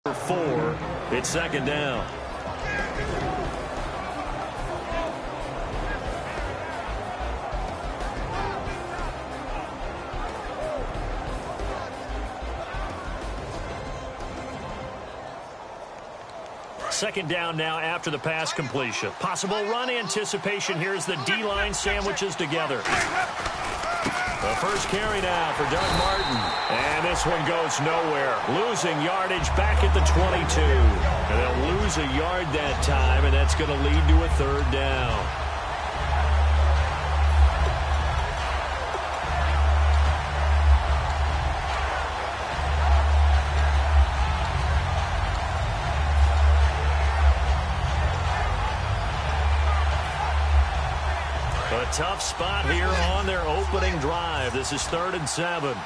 4. It's second down. Second down now after the pass completion. Possible run anticipation here as the D-line sandwiches together. The first carry now for Doug Martin. And this one goes nowhere. Losing yardage back at the 22. And they'll lose a yard that time, and that's going to lead to a third down. A tough spot here on their opening drive. This is 3rd and 7.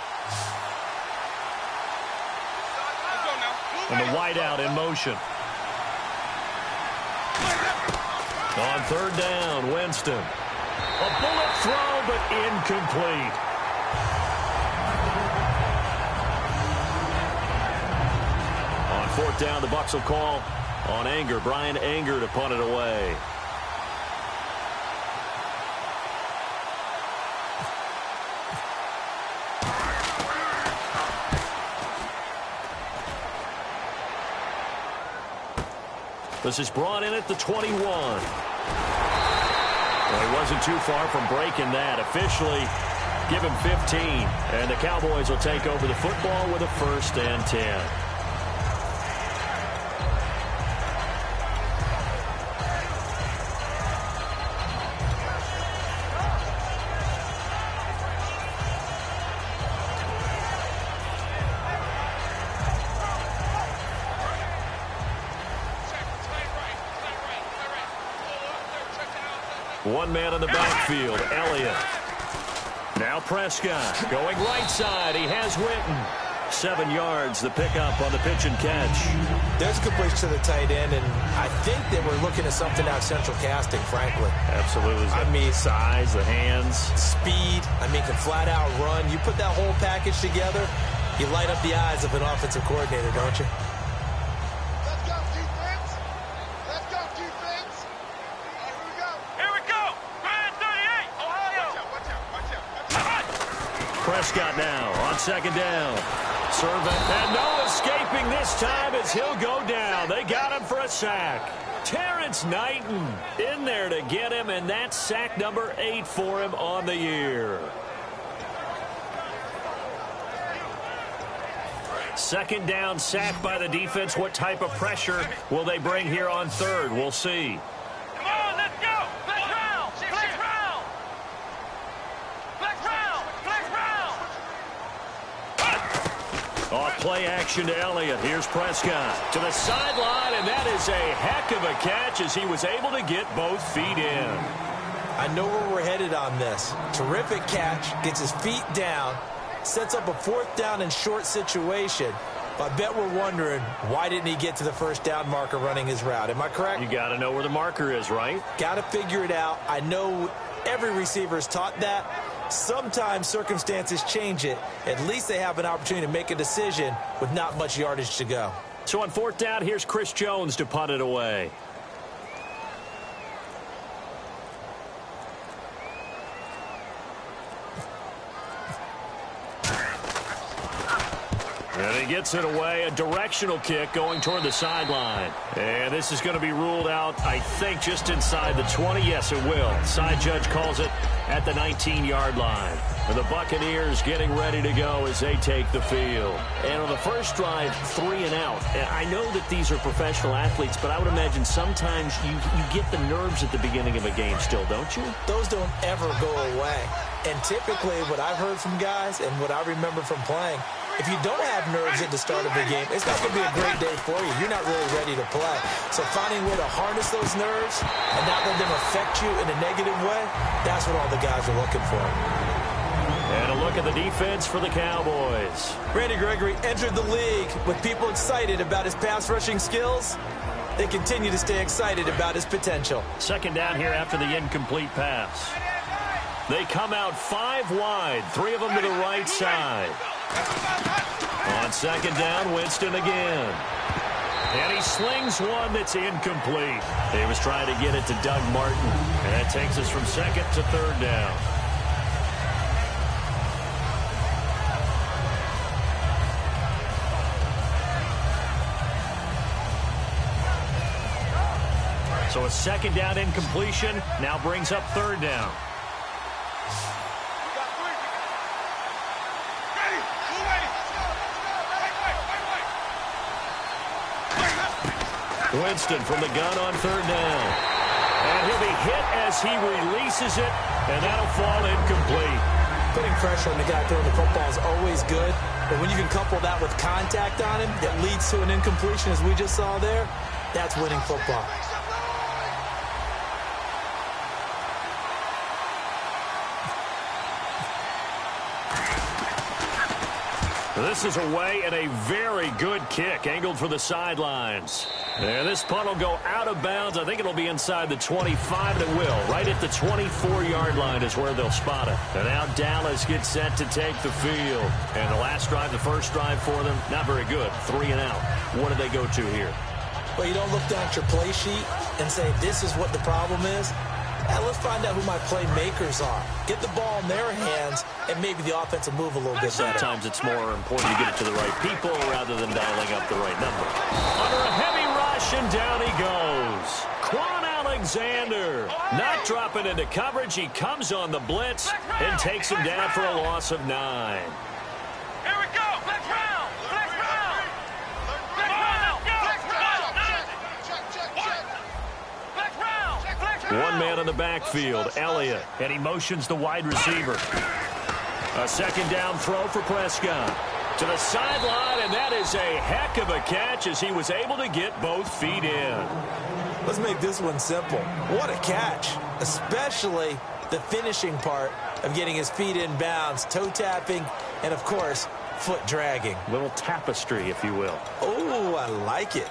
And the wideout in motion. On 3rd down, Winston. A bullet throw, but incomplete. On 4th down, the Bucs will call on Brian Anger to punt it away. This is brought in at the 21. Well, he wasn't too far from breaking that. Officially, give him 15. And the Cowboys will take over the football with a 1st and 10. One man in the backfield, Elliott. Now Prescott going right side. He has Witten. 7 yards, the pickup on the pitch and catch. There's a completion to the tight end, and I think they were looking at something out central casting, frankly. Absolutely. I mean, size, the hands. Speed. I mean, can flat out run. You put that whole package together, you light up the eyes of an offensive coordinator, don't you? Prescott now on 2nd down. Servant, and no escaping this time as he'll go down. They got him for a sack. Terrence Knighton in there to get him, and that's sack number 8 for him on the year. 2nd down, sack by the defense. What type of pressure will they bring here on 3rd? We'll see. Off play action to Elliott. Here's Prescott to the sideline, and that is a heck of a catch as he was able to get both feet in. I know where we're headed on this. Terrific catch, gets his feet down, sets up a 4th down and short situation. I bet we're wondering, why didn't he get to the 1st down marker running his route? Am I correct? You got to know where the marker is, right? Got to figure it out. I know every receiver is taught that. Sometimes circumstances change it. At least they have an opportunity to make a decision with not much yardage to go. So on 4th down, here's Chris Jones to punt it away. And he gets it away, a directional kick going toward the sideline. And this is going to be ruled out, I think, just inside the 20. Yes, it will. Side judge calls it at the 19-yard line. And the Buccaneers getting ready to go as they take the field. And on the first drive, 3 and out. And I know that these are professional athletes, but I would imagine sometimes you get the nerves at the beginning of a game still, don't you? Those don't ever go away. And typically what I've heard from guys and what I remember from playing, if you don't have nerves at the start of the game, it's not going to be a great day for you. You're not really ready to play. So finding a way to harness those nerves and not let them affect you in a negative way, that's what all the guys are looking for. And a look at the defense for the Cowboys. Randy Gregory entered the league with people excited about his pass rushing skills. They continue to stay excited about his potential. 2nd down here after the incomplete pass. They come out 5 wide, 3 of them to the right side. On second down, Winston again. And he slings one that's incomplete. He was trying to get it to Doug Martin. And that takes us from second to third down. So a second down incompletion now brings up third down. Winston from the gun on third down. And he'll be hit as he releases it, and that'll fall incomplete. Putting pressure on the guy throwing the football is always good, but when you can couple that with contact on him that leads to an incompletion, as we just saw there, that's winning football. This is away and a very good kick angled for the sidelines. And this punt will go out of bounds. I think it'll be inside the 25, and it will. Right at the 24-yard line is where they'll spot it. And now Dallas gets set to take the field. And the last drive, the first drive for them, not very good. 3 and out. What do they go to here? Well, you don't look down at your play sheet and say, this is what the problem is. Let's find out who my playmakers are. Get the ball in their hands, and maybe the offense will move a little bit better. Sometimes it's more important to get it to the right people rather than dialing up the right number. Under a heavy rush, and down he goes. Quan Alexander not dropping into coverage. He comes on the blitz and takes him down for a loss of 9. Here we go. Flex round. Flex round. Flex round. Flex round. Flex round. One man in the backfield, Elliott, and he motions the wide receiver. A second down throw for Prescott. To the sideline, and that is a heck of a catch as he was able to get both feet in. Let's make this one simple. What a catch, especially the finishing part of getting his feet in bounds, toe tapping, and, of course, foot dragging. Little tapestry, if you will. Oh, I like it.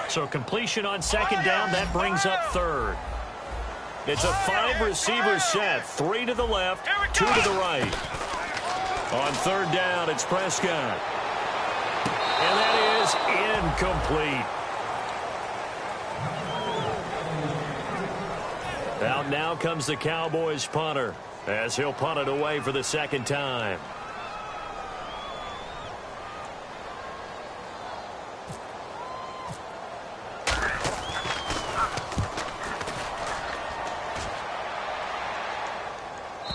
So completion on second down, that brings up third. It's a 5-receiver set, 3 to the left, 2 to the right. On third down, it's Prescott. And that is incomplete. Out now comes the Cowboys punter as he'll punt it away for the second time.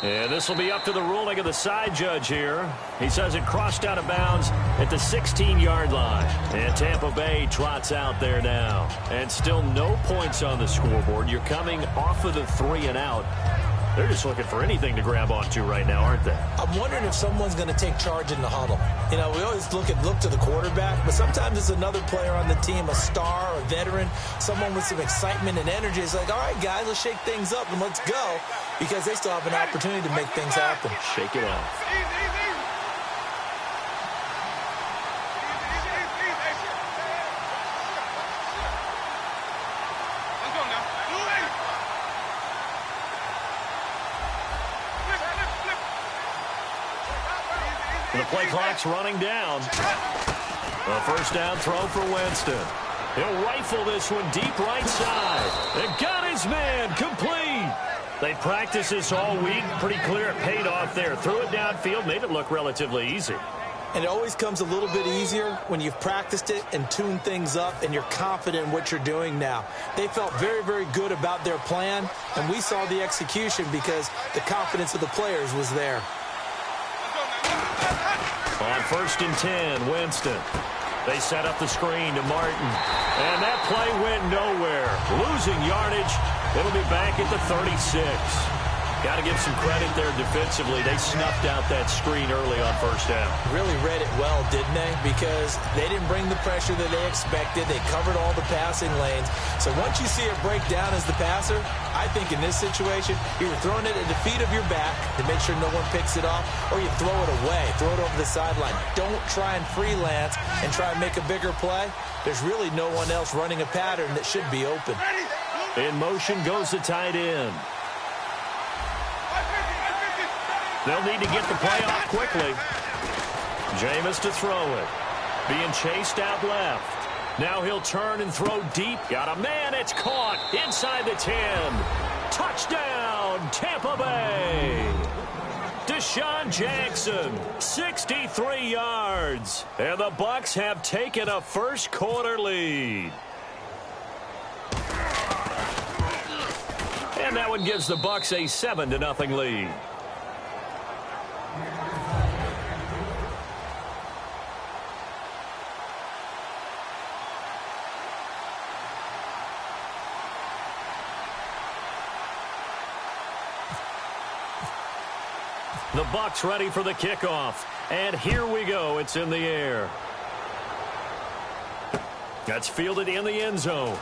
And this will be up to the ruling of the side judge here. He says it crossed out of bounds at the 16-yard line. And Tampa Bay trots out there now. And still no points on the scoreboard. You're coming off of the 3 and out. They're just looking for anything to grab onto right now, aren't they? I'm wondering if someone's going to take charge in the huddle. You know, we always look to the quarterback, but sometimes it's another player on the team, a star, a veteran, someone with some excitement and energy. It's like, all right, guys, let's shake things up and let's go, because they still have an opportunity to make things happen. Shake it off. The play clock's running down. A first down throw for Winston. He'll rifle this one deep right side. And got his man complete. They practiced this all week. Pretty clear it paid off there. Threw it downfield, made it look relatively easy. And it always comes a little bit easier when you've practiced it and tuned things up and you're confident in what you're doing now. They felt very, very good about their plan, and we saw the execution because the confidence of the players was there. On 1st and 10, Winston. They set up the screen to Martin. And that play went nowhere. Losing yardage. It'll be back at the 36. Got to give some credit there defensively. They snuffed out that screen early on first down. Really read it well, didn't they? Because they didn't bring the pressure that they expected. They covered all the passing lanes. So once you see it break down as the passer, I think in this situation, you're throwing it at the feet of your back to make sure no one picks it off, or you throw it away, throw it over the sideline. Don't try and freelance and try and make a bigger play. There's really no one else running a pattern that should be open. In motion goes the tight end. They'll need to get the play off quickly. Jameis to throw it. Being chased out left. Now he'll turn and throw deep. Got a man. It's caught inside the 10. Touchdown, Tampa Bay. Deshaun Jackson, 63 yards. And the Bucs have taken a first quarter lead. And that one gives the Bucs a 7-0 lead. The Bucs ready for the kickoff. And here we go. It's in the air. That's fielded in the end zone.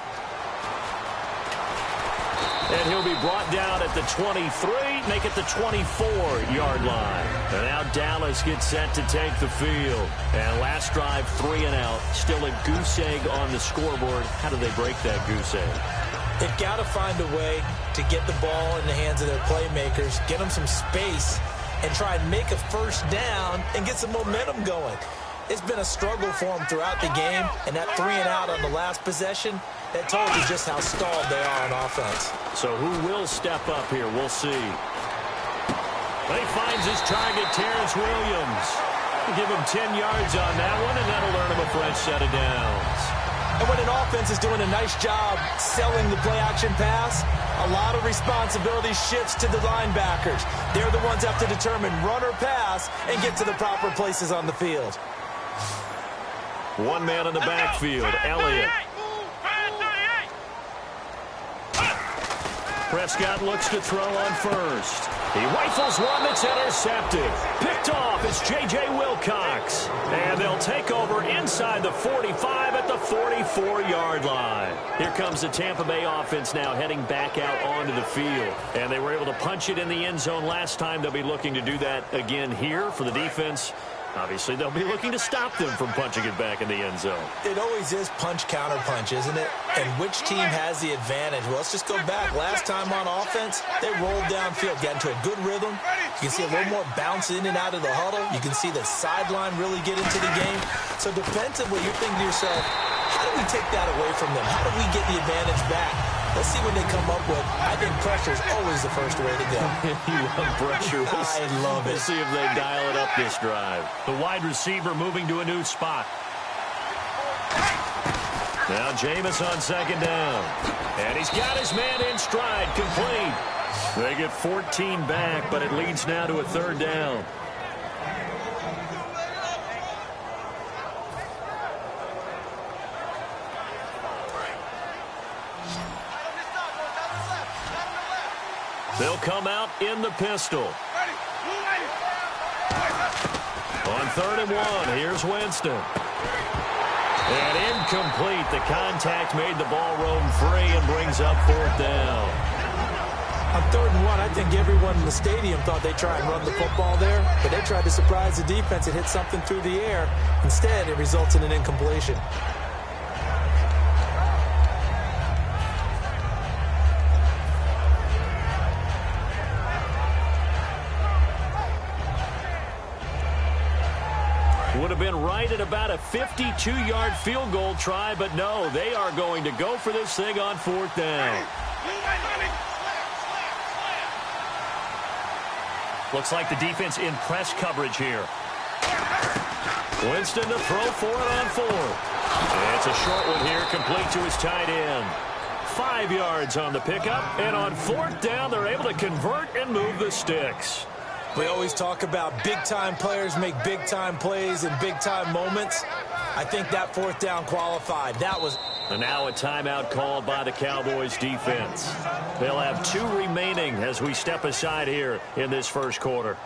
And he'll be brought down at the 23, make it the 24-yard line. And now Dallas gets set to take the field. And last drive, 3 and out. Still a goose egg on the scoreboard. How do they break that goose egg? They've got to find a way to get the ball in the hands of their playmakers, get them some space, and try and make a first down and get some momentum going. It's been a struggle for them throughout the game, and that 3 and out on the last possession, that told you just how stalled they are on offense. So who will step up here? We'll see. He finds his target, Terrence Williams. Give him 10 yards on that one, and that'll earn him a fresh set of downs. And when an offense is doing a nice job selling the play-action pass, a lot of responsibility shifts to the linebackers. They're the ones that have to determine run or pass and get to the proper places on the field. One man in the backfield, Elliott. Prescott looks to throw on first. He rifles one that's intercepted. Picked off is J.J. Wilcox. And they'll take over inside the 45 at the 44-yard line. Here comes the Tampa Bay offense now heading back out onto the field. And they were able to punch it in the end zone last time. They'll be looking to do that again here for the defense. Obviously, they'll be looking to stop them from punching it back in the end zone. It always is punch-counter-punch, isn't it? And which team has the advantage? Well, let's just go back. Last time on offense, they rolled downfield, got into a good rhythm. You can see a little more bounce in and out of the huddle. You can see the sideline really get into the game. So defensively, you're thinking to yourself, how do we take that away from them? How do we get the advantage back? Let's see what they come up with. I think pressure is always the first way to go. You love pressure. I love it. We'll see if they dial it up this drive. The wide receiver moving to a new spot. Now Jameis on second down. And he's got his man in stride, complete. They get 14 back, but it leads now to a third down. They'll come out in the pistol. On 3rd and 1, here's Winston. And incomplete. The contact made the ball roam free and brings up 4th down. On 3rd and 1, I think everyone in the stadium thought they'd try and run the football there, but they tried to surprise the defense and hit something through the air. Instead, it results in an incompletion. Would have been right at about a 52-yard field goal try, but no, they are going to go for this thing on 4th down. Looks like the defense in press coverage here. Winston to throw for it on 4th. It's a short one here, complete to his tight end. 5 yards on the pickup, and on 4th down, they're able to convert and move the sticks. We always talk about big-time players make big-time plays in big-time moments. I think that 4th down qualified. That was... And now a timeout called by the Cowboys defense. They'll have 2 remaining as we step aside here in this first quarter.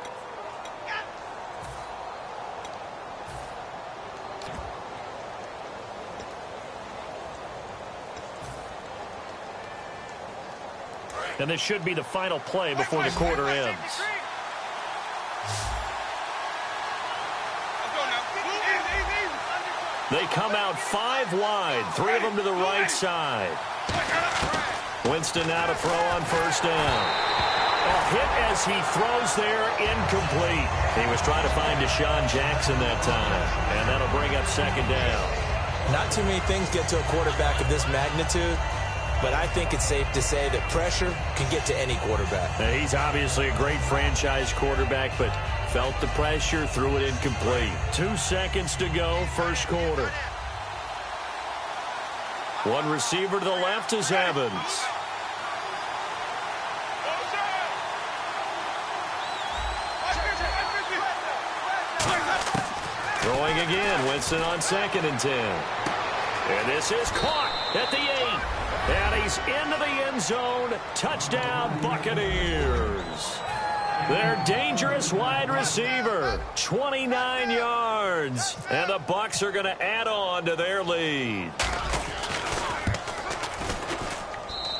And this should be the final play before the quarter ends. They come out 5 wide, 3 of them to the right side. Winston now to throw on 1st down. A hit as as he throws there, incomplete. He was trying to find Deshaun Jackson that time, and that'll bring up second down. Not too many things get to a quarterback of this magnitude, but I think it's safe to say that pressure can get to any quarterback. Now, he's obviously a great franchise quarterback, but felt the pressure, threw it incomplete. 2 seconds to go, first quarter. One receiver to the left is Evans. Throwing again, Winston on 2nd and 10. And this is caught at the 8. And he's into the end zone. Touchdown, Buccaneers. Their dangerous wide receiver, 29 yards. And the Bucs are going to add on to their lead.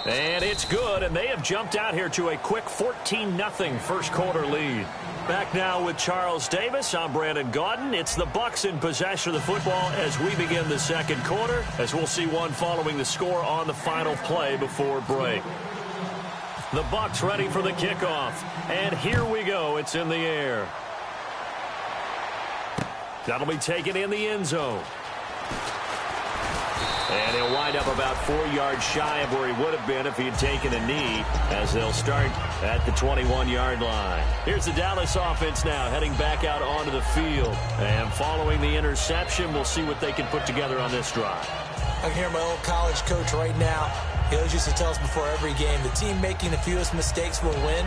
And it's good, and they have jumped out here to a quick 14-0 first quarter lead. Back now with Charles Davis. I'm Brandon Gaudin. It's the Bucs in possession of the football as we begin the second quarter, as we'll see one following the score on the final play before break. The Bucs ready for the kickoff, and here we go. It's in the air. That'll be taken in the end zone. And he'll wind up about 4 yards shy of where he would have been if he had taken a knee, as they'll start at the 21-yard line. Here's the Dallas offense now heading back out onto the field. And following the interception, we'll see what they can put together on this drive. I can hear my old college coach right now. He always used to tell us before every game, the team making the fewest mistakes will win.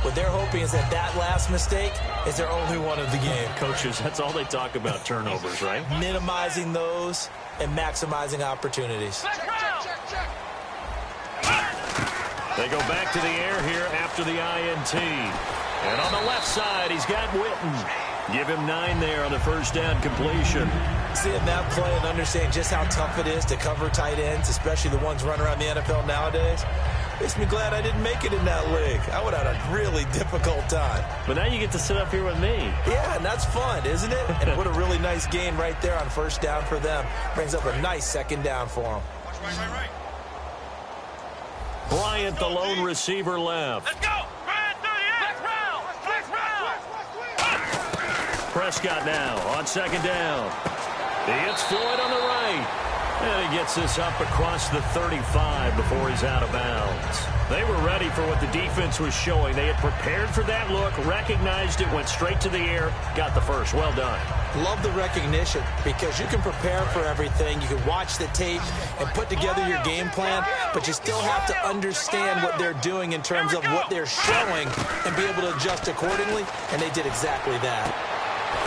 What they're hoping is that that last mistake is their only one of the game. Coaches, that's all they talk about, turnovers, right? Minimizing those and maximizing opportunities. They go back to the air here after the INT. And on the left side, he's got Witten. Give him 9 there on the first down completion. Seeing that play and understanding just how tough it is to cover tight ends, especially the ones running around the NFL nowadays, makes me glad I didn't make it in that league. I would have had a really difficult time. But now you get to sit up here with me. Yeah, and that's fun, isn't it? And what a really nice gain right there on first down for them. Brings up a nice second down for them. Bryant, the lone receiver, left. Let's go! Bryant, 38! Flex round! Prescott now on second down. He hits Floyd on the right. And he gets this up across the 35 before he's out of bounds. They were ready for what the defense was showing. They had prepared for that look, recognized it, went straight to the air, got the first. Well done. Love the recognition, because you can prepare for everything. You can watch the tape and put together your game plan, but you still have to understand what they're doing in terms of what they're showing and be able to adjust accordingly, and they did exactly that.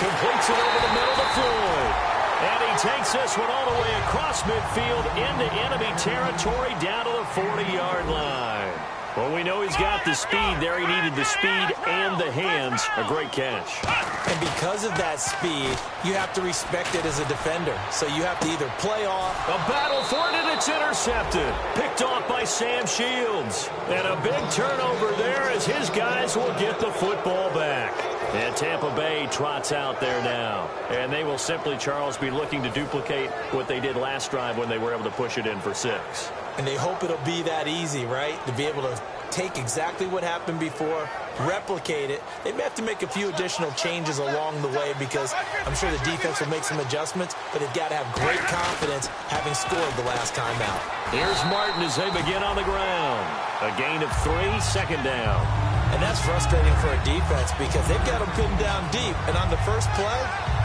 Completes it over the middle to Floyd. And he takes this one all the way across midfield into enemy territory down to the 40-yard line. Well, we know he's got the speed there. He needed the speed and the hands. A great catch. And because of that speed, you have to respect it as a defender. So you have to either play off. A battle for it, and it's intercepted. Picked off by Sam Shields. And a big turnover there as his guys will get the football back. And Tampa Bay trots out there now. And they will simply, Charles, be looking to duplicate what they did last drive when they were able to push it in for 6. And they hope it'll be that easy, right? To be able to take exactly what happened before, replicate it. They may have to make a few additional changes along the way, because I'm sure the defense will make some adjustments, but they've got to have great confidence having scored the last time out. Here's Martin as they begin on the ground. A gain of 3, second down. And that's frustrating for a defense, because they've got them pinned down deep. And on the first play,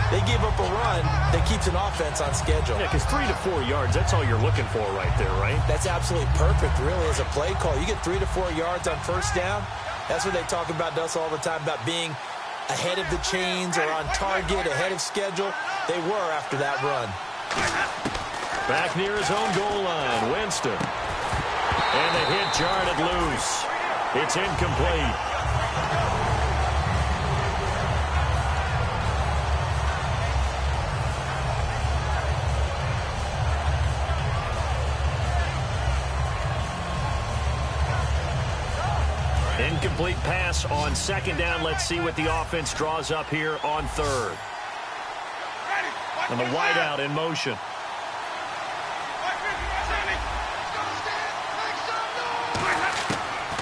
they give up a run that keeps an offense on schedule. Yeah, because 3 to 4 yards, that's all you're looking for right there, right? That's absolutely perfect, really, as a play call. You get 3 to 4 yards on first down. That's what they talk about to us all the time, about being ahead of the chains or on target, ahead of schedule. They were after that run. Back near his own goal line, Winston. And the hit jarred it loose. It's incomplete. Incomplete pass on second down. Let's see what the offense draws up here on third. And the wideout in motion.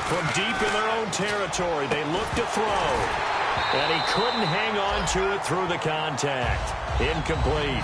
From deep in their own territory, they look to throw. And he couldn't hang on to it through the contact. Incomplete.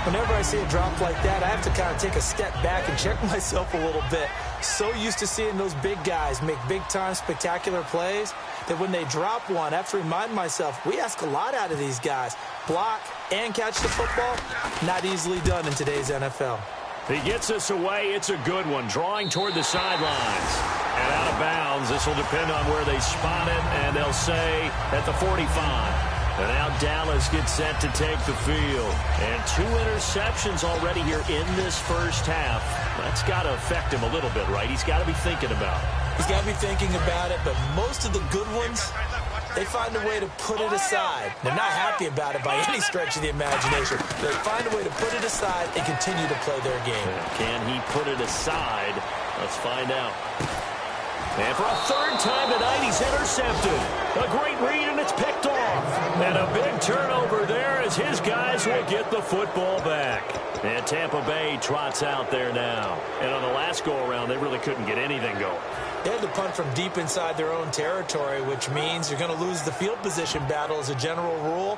Whenever I see a drop like that, I have to kind of take a step back and check myself a little bit. So used to seeing those big guys make big-time spectacular plays that when they drop one, I have to remind myself, we ask a lot out of these guys. Block and catch the football, not easily done in today's NFL. He gets us away. It's a good one, drawing toward the sidelines. And out of bounds, this will depend on where they spot it, and they'll say at the 45. And now Dallas gets set to take the field. And 2 interceptions already here in this first half. That's got to affect him a little bit, right? He's got to be thinking about it. He's got to be thinking about it, but most of the good ones, they find a way to put it aside. They're not happy about it by any stretch of the imagination. They find a way to put it aside and continue to play their game. Can he put it aside? Let's find out. And for a third time tonight, he's intercepted. A great read, and it's picked off. And a big turnover there as his guys will get the football back. And Tampa Bay trots out there now. And on the last go-around, they really couldn't get anything going. They had to punt from deep inside their own territory, which means you're going to lose the field position battle as a general rule.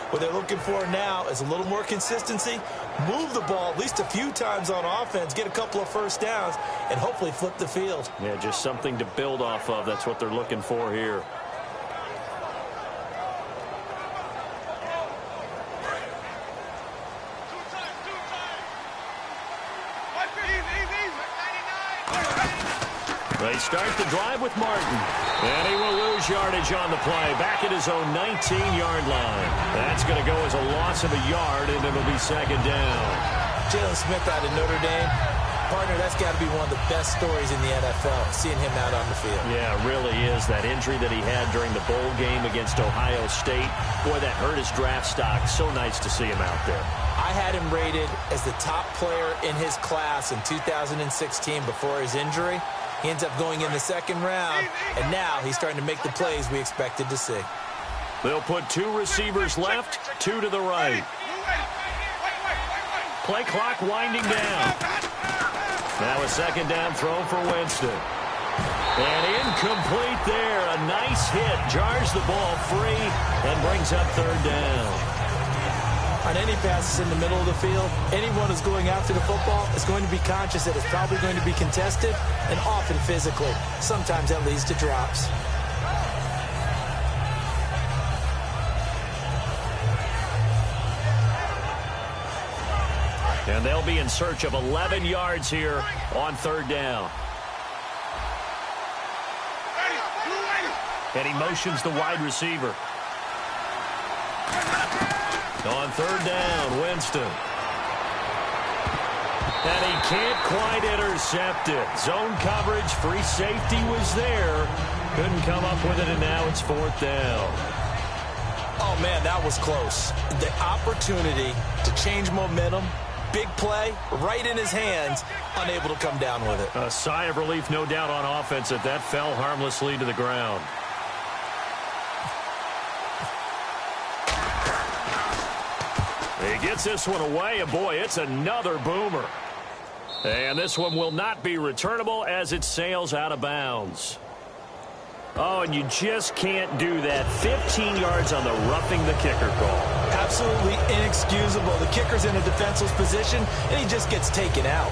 What they're looking for now is a little more consistency, move the ball at least a few times on offense, get a couple of first downs, and hopefully flip the field. Yeah, just something to build off of. That's what they're looking for here. They start the drive with Martin. And he will lose yardage on the play. Back at his own 19-yard line. That's going to go as a loss of a yard, and it'll be second down. Jalen Smith out of Notre Dame. Partner, that's got to be one of the best stories in the NFL, seeing him out on the field. Yeah, it really is. That injury that he had during the bowl game against Ohio State, boy, that hurt his draft stock. So nice to see him out there. I had him rated as the top player in his class in 2016 before his injury. He ends up going in the second round, and now he's starting to make the plays we expected to see. They'll put 2 receivers left, 2 to the right. Play clock winding down. Now a second down throw for Winston. And incomplete there. A nice hit. Jars the ball free and brings up third down. On any passes in the middle of the field, anyone who's going after the football is going to be conscious that it's probably going to be contested and often physically. Sometimes that leads to drops. And they'll be in search of 11 yards here on third down. And he motions the wide receiver. On third down, Winston. And he can't quite intercept it. Zone coverage, free safety was there. Couldn't come up with it, and now it's fourth down. Oh, man, that was close. The opportunity to change momentum, big play, right in his hands, unable to come down with it. A sigh of relief, no doubt, on offense that fell harmlessly to the ground. He gets this one away, and boy, it's another boomer. And this one will not be returnable as it sails out of bounds. Oh, and you just can't do that. 15 yards on the roughing the kicker call. Absolutely inexcusable. The kicker's in a defenseless position, and he just gets taken out.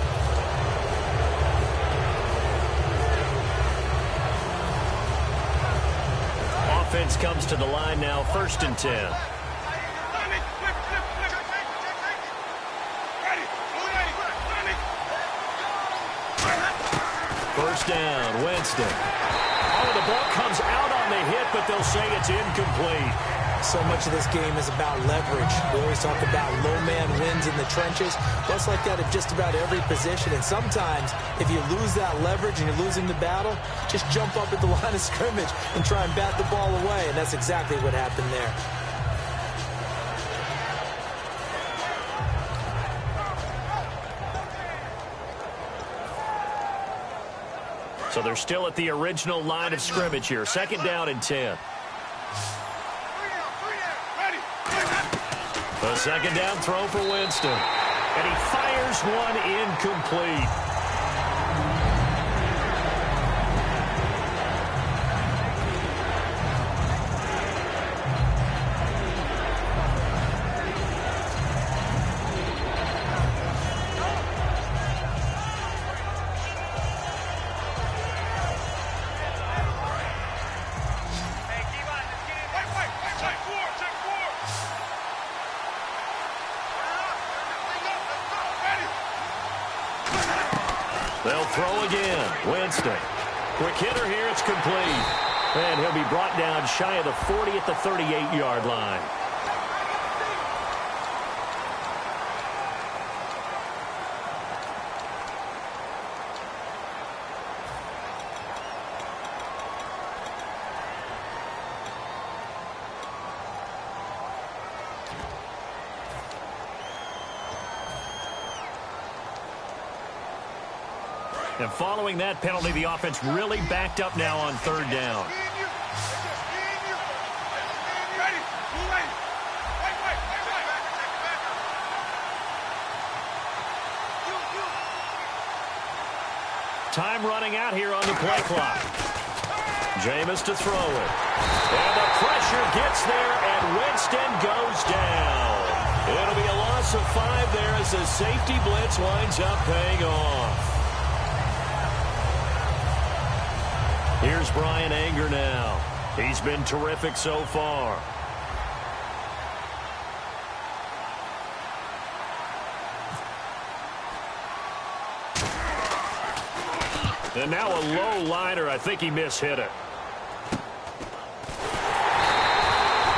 Offense comes to the line now, 1st and 10. First down, Winston. Oh, the ball comes out on the hit, but they'll say it's incomplete. So much of this game is about leverage. We always talk about low man wins in the trenches. Well, it's like that at just about every position. And sometimes, if you lose that leverage and you're losing the battle, just jump up at the line of scrimmage and try and bat the ball away. And that's exactly what happened there. So they're still at the original line of scrimmage here. 2nd down and 10. A 2nd down throw for Winston. And he fires one incomplete. They'll throw again. Winston. Quick hitter here. It's complete. And he'll be brought down shy of the 40 at the 38-yard line. And following that penalty, the offense really backed up now on third down. Time running out here on the play clock. Jameis to throw it. And the pressure gets there, and Winston goes down. It'll be a loss of 5 there as the safety blitz winds up paying off. Here's Brian Anger now. He's been terrific so far. And now a low liner. I think he mishit it.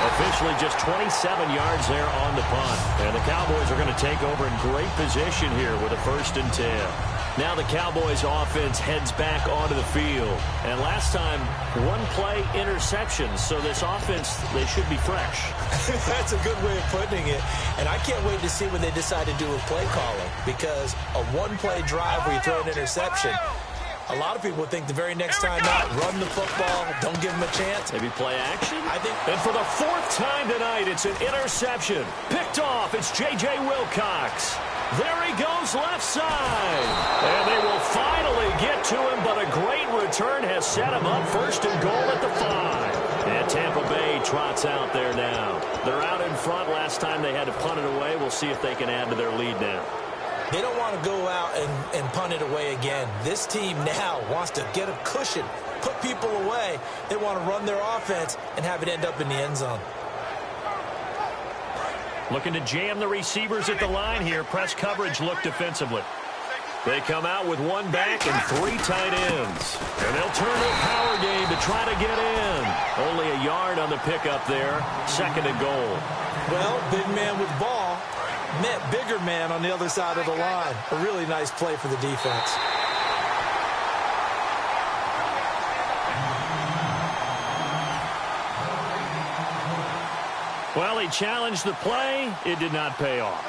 Officially just 27 yards there on the punt. And the Cowboys are going to take over in great position here with a 1st and 10. Now the Cowboys offense heads back onto the field. And last time, 1-play interceptions. So this offense, they should be fresh. That's a good way of putting it. And I can't wait to see what they decide to do with play calling. Because a 1-play drive where you throw an interception, a lot of people think the very next time out, run the football, don't give them a chance. Maybe play action? I think. And for the 4th time tonight, it's an interception. Picked off. It's J.J. Wilcox. There he goes left side. And they will finally get to him, but a great return has set him up 1st and goal at the 5. And Tampa Bay trots out there now. They're out in front. Last time they had to punt it away. We'll see if they can add to their lead now. They don't want to go out and punt it away again. This team now wants to get a cushion, put people away. They want to run their offense and have it end up in the end zone. Looking to jam the receivers at the line here. Press coverage look defensively. They come out with 1 back and 3 tight ends. And they'll turn their power game to try to get in. Only a yard on the pickup there. 2nd and goal. Well, big man with ball met bigger man on the other side of the line. A really nice play for the defense. Well, he challenged the play. It did not pay off.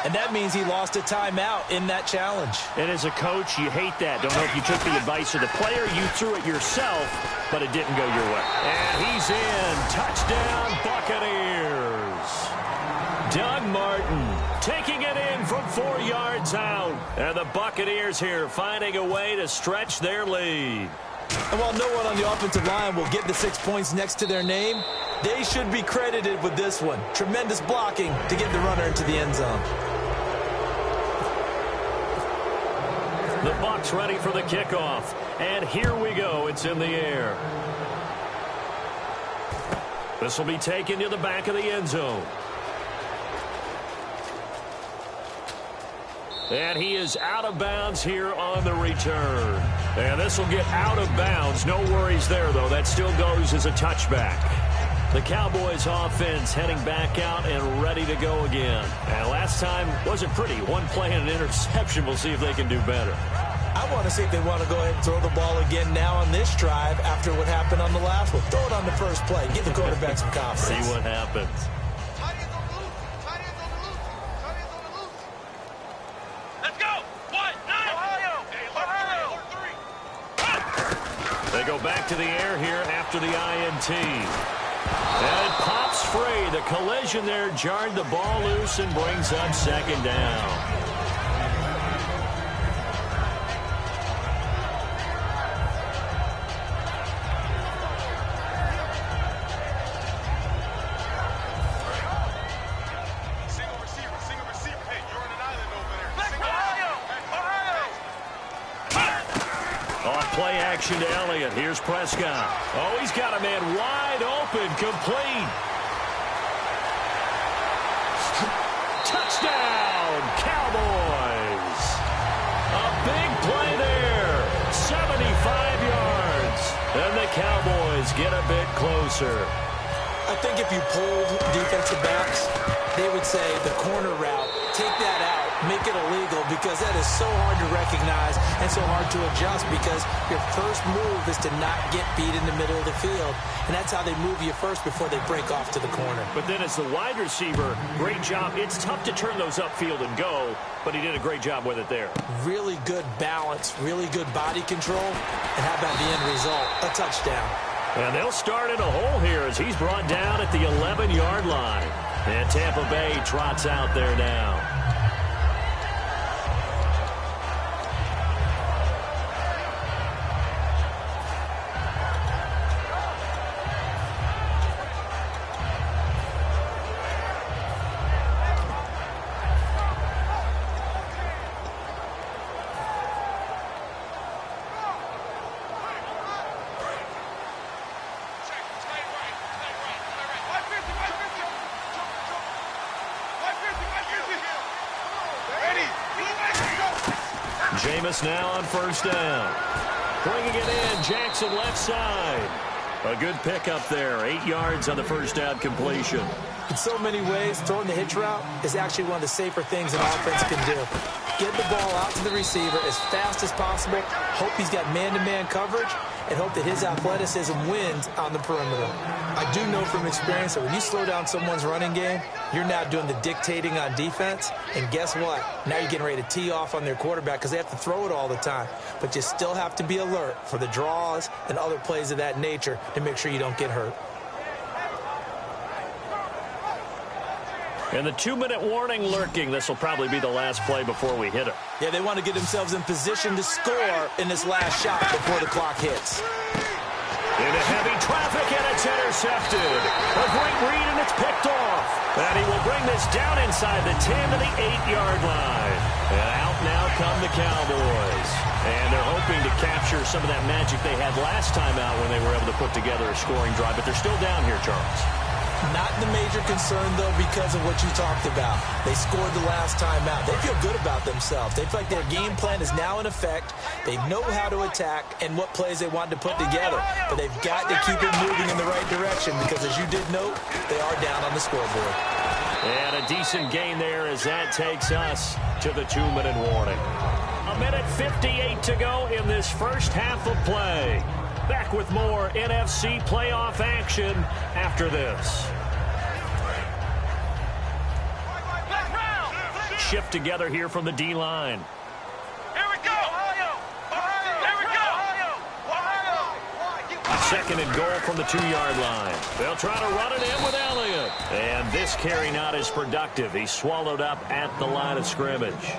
And that means he lost a timeout in that challenge. And as a coach, you hate that. Don't know if you took the advice of the player. You threw it yourself, but it didn't go your way. And he's in. Touchdown, Buccaneers. Doug Martin taking it in from 4 yards out. And the Buccaneers here finding a way to stretch their lead. And while no one on the offensive line will get the 6 points next to their name, they should be credited with this one. Tremendous blocking to get the runner into the end zone. The Bucs ready for the kickoff. And here we go. It's in the air. This will be taken to the back of the end zone. And he is out of bounds here on the return. And this will get out of bounds. No worries there, though. That still goes as a touchback. The Cowboys offense heading back out and ready to go again. And last time wasn't pretty. 1 play and an interception. We'll see if they can do better. I want to see if they want to go ahead and throw the ball again now on this drive after what happened on the last one. Throw it on the first play. Give the quarterback some confidence. See what happens. Let's go. 1, 9. Ohio. They go back to the air here after the INT. And it pops free. The collision there jarred the ball loose and brings up 2nd down. Single receiver. Hey, you're on an island over there. Ohio. Off play action to Elliott. Here's Prescott. Oh, he's got a man wide open. Complete. Touchdown, Cowboys. A big play there. closer. I think if you polled defensive backs, they would say the corner route, take that out, make it illegal, because that is so hard to recognize and so hard to adjust, because your first move is to not get beat in the middle of the field, and that's how they move you first before they break off to the corner. But then as the wide receiver, great job. It's tough to turn those upfield and go, but he did a great job with it there. Really good balance, really good body control, and how about the end result? A touchdown. And they'll start in a hole here as he's brought down at the 11-yard line. And Tampa Bay trots out there now. Jameis now on first down. Bringing it in, Jackson left side. A good pickup there, 8 yards on the first down completion. In so many ways, throwing the hitch route is actually one of the safer things an offense can do. Get the ball out to the receiver as fast as possible, hope he's got man-to-man coverage, and hope that his athleticism wins on the perimeter. I do know from experience that when you slow down someone's running game, you're now doing the dictating on defense, and guess what? Now you're getting ready to tee off on their quarterback because they have to throw it all the time. But you still have to be alert for the draws and other plays of that nature to make sure you don't get hurt. And the 2-minute warning lurking. This will probably be the last play before we hit it. Yeah, they want to get themselves in position to score in this last shot before the clock hits. Into heavy traffic, and it's intercepted. A great read, and it's picked off. And he will bring this down inside the 10 to the 8-yard line. And out now come the Cowboys. And they're hoping to capture some of that magic they had last time out when they were able to put together a scoring drive. But they're still down here, Charles. Not the major concern, though, because of what you talked about. They scored the last time out. They feel good about themselves. They feel like their game plan is now in effect. They know how to attack and what plays they want to put together. But they've got to keep it moving in the right direction because, as you did note, they are down on the scoreboard. And a decent gain there as that takes us to the 2-minute warning. 1:58 to go in this first half of play. Back with more NFC playoff action after this. Shift together here from the D-line. Here we go! Here we go! Second and goal from the 2-yard line. They'll try to run it in with Elliott. And this carry not as productive. He's swallowed up at the line of scrimmage.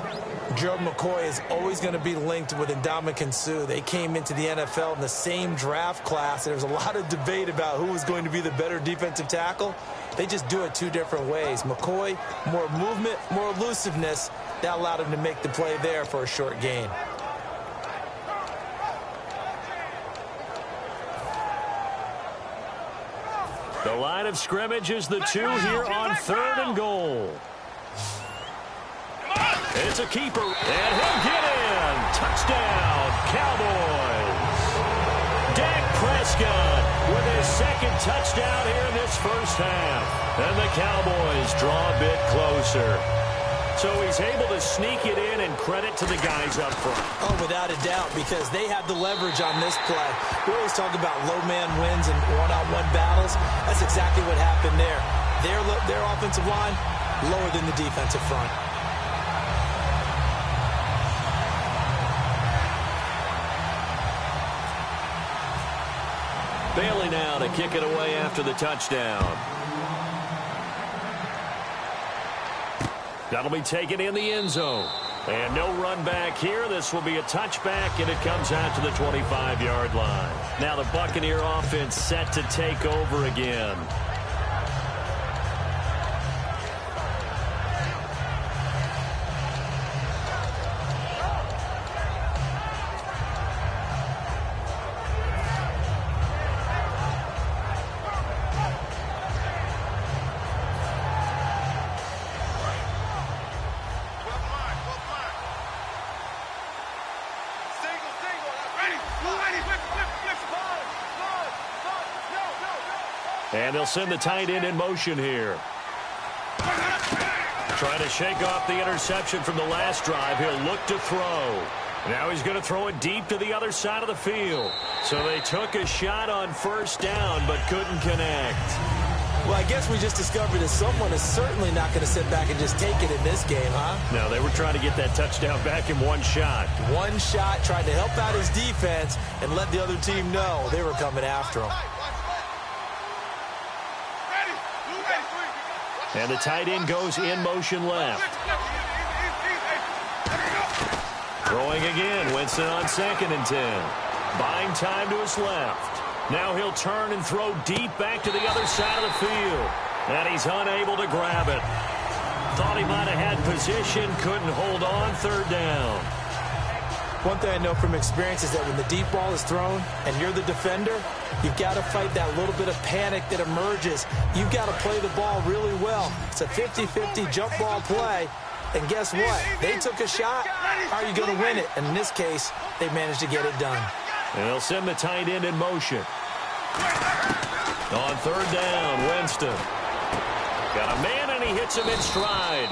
Gerald McCoy is always going to be linked with Ndamukong Suh. They came into the NFL in the same draft class. There's a lot of debate about who was going to be the better defensive tackle. They just do it two different ways. McCoy, more movement, more elusiveness. That allowed him to make the play there for a short gain. The line of scrimmage is the 2 here on 3rd and goal. It's a keeper, and he'll get in. Touchdown, Cowboys. Dak Prescott with his second touchdown here in this first half. And the Cowboys draw a bit closer. So he's able to sneak it in, and credit to the guys up front. Oh, without a doubt, because they had the leverage on this play. We always talk about low man wins and one-on-one battles. That's exactly what happened there. Their offensive line, lower than the defensive front. Bailey now to kick it away after the touchdown. That'll be taken in the end zone. And no run back here. This will be a touchback, and it comes out to the 25-yard line. Now the Buccaneer offense set to take over again. And they'll send the tight end in motion here. Trying to shake off the interception from the last drive. He'll look to throw. Now he's going to throw it deep to the other side of the field. So they took a shot on first down but couldn't connect. Well, I guess we just discovered that someone is certainly not going to sit back and just take it in this game, huh? No, they were trying to get that touchdown back in one shot. One shot, tried to help out his defense and let the other team know they were coming after him. And the tight end goes in motion left. Throwing again, Winston on 2nd and 10. Buying time to his left. Now he'll turn and throw deep back to the other side of the field. And he's unable to grab it. Thought he might have had position, couldn't hold on, 3rd down. One thing I know from experience is that when the deep ball is thrown and you're the defender, you've got to fight that little bit of panic that emerges. You've got to play the ball really well. It's a 50-50 jump ball play. And guess what? They took a shot. How are you going to win it? And in this case, they managed to get it done. And they'll send the tight end in motion. On 3rd down, Winston. Got a man, and he hits him in stride.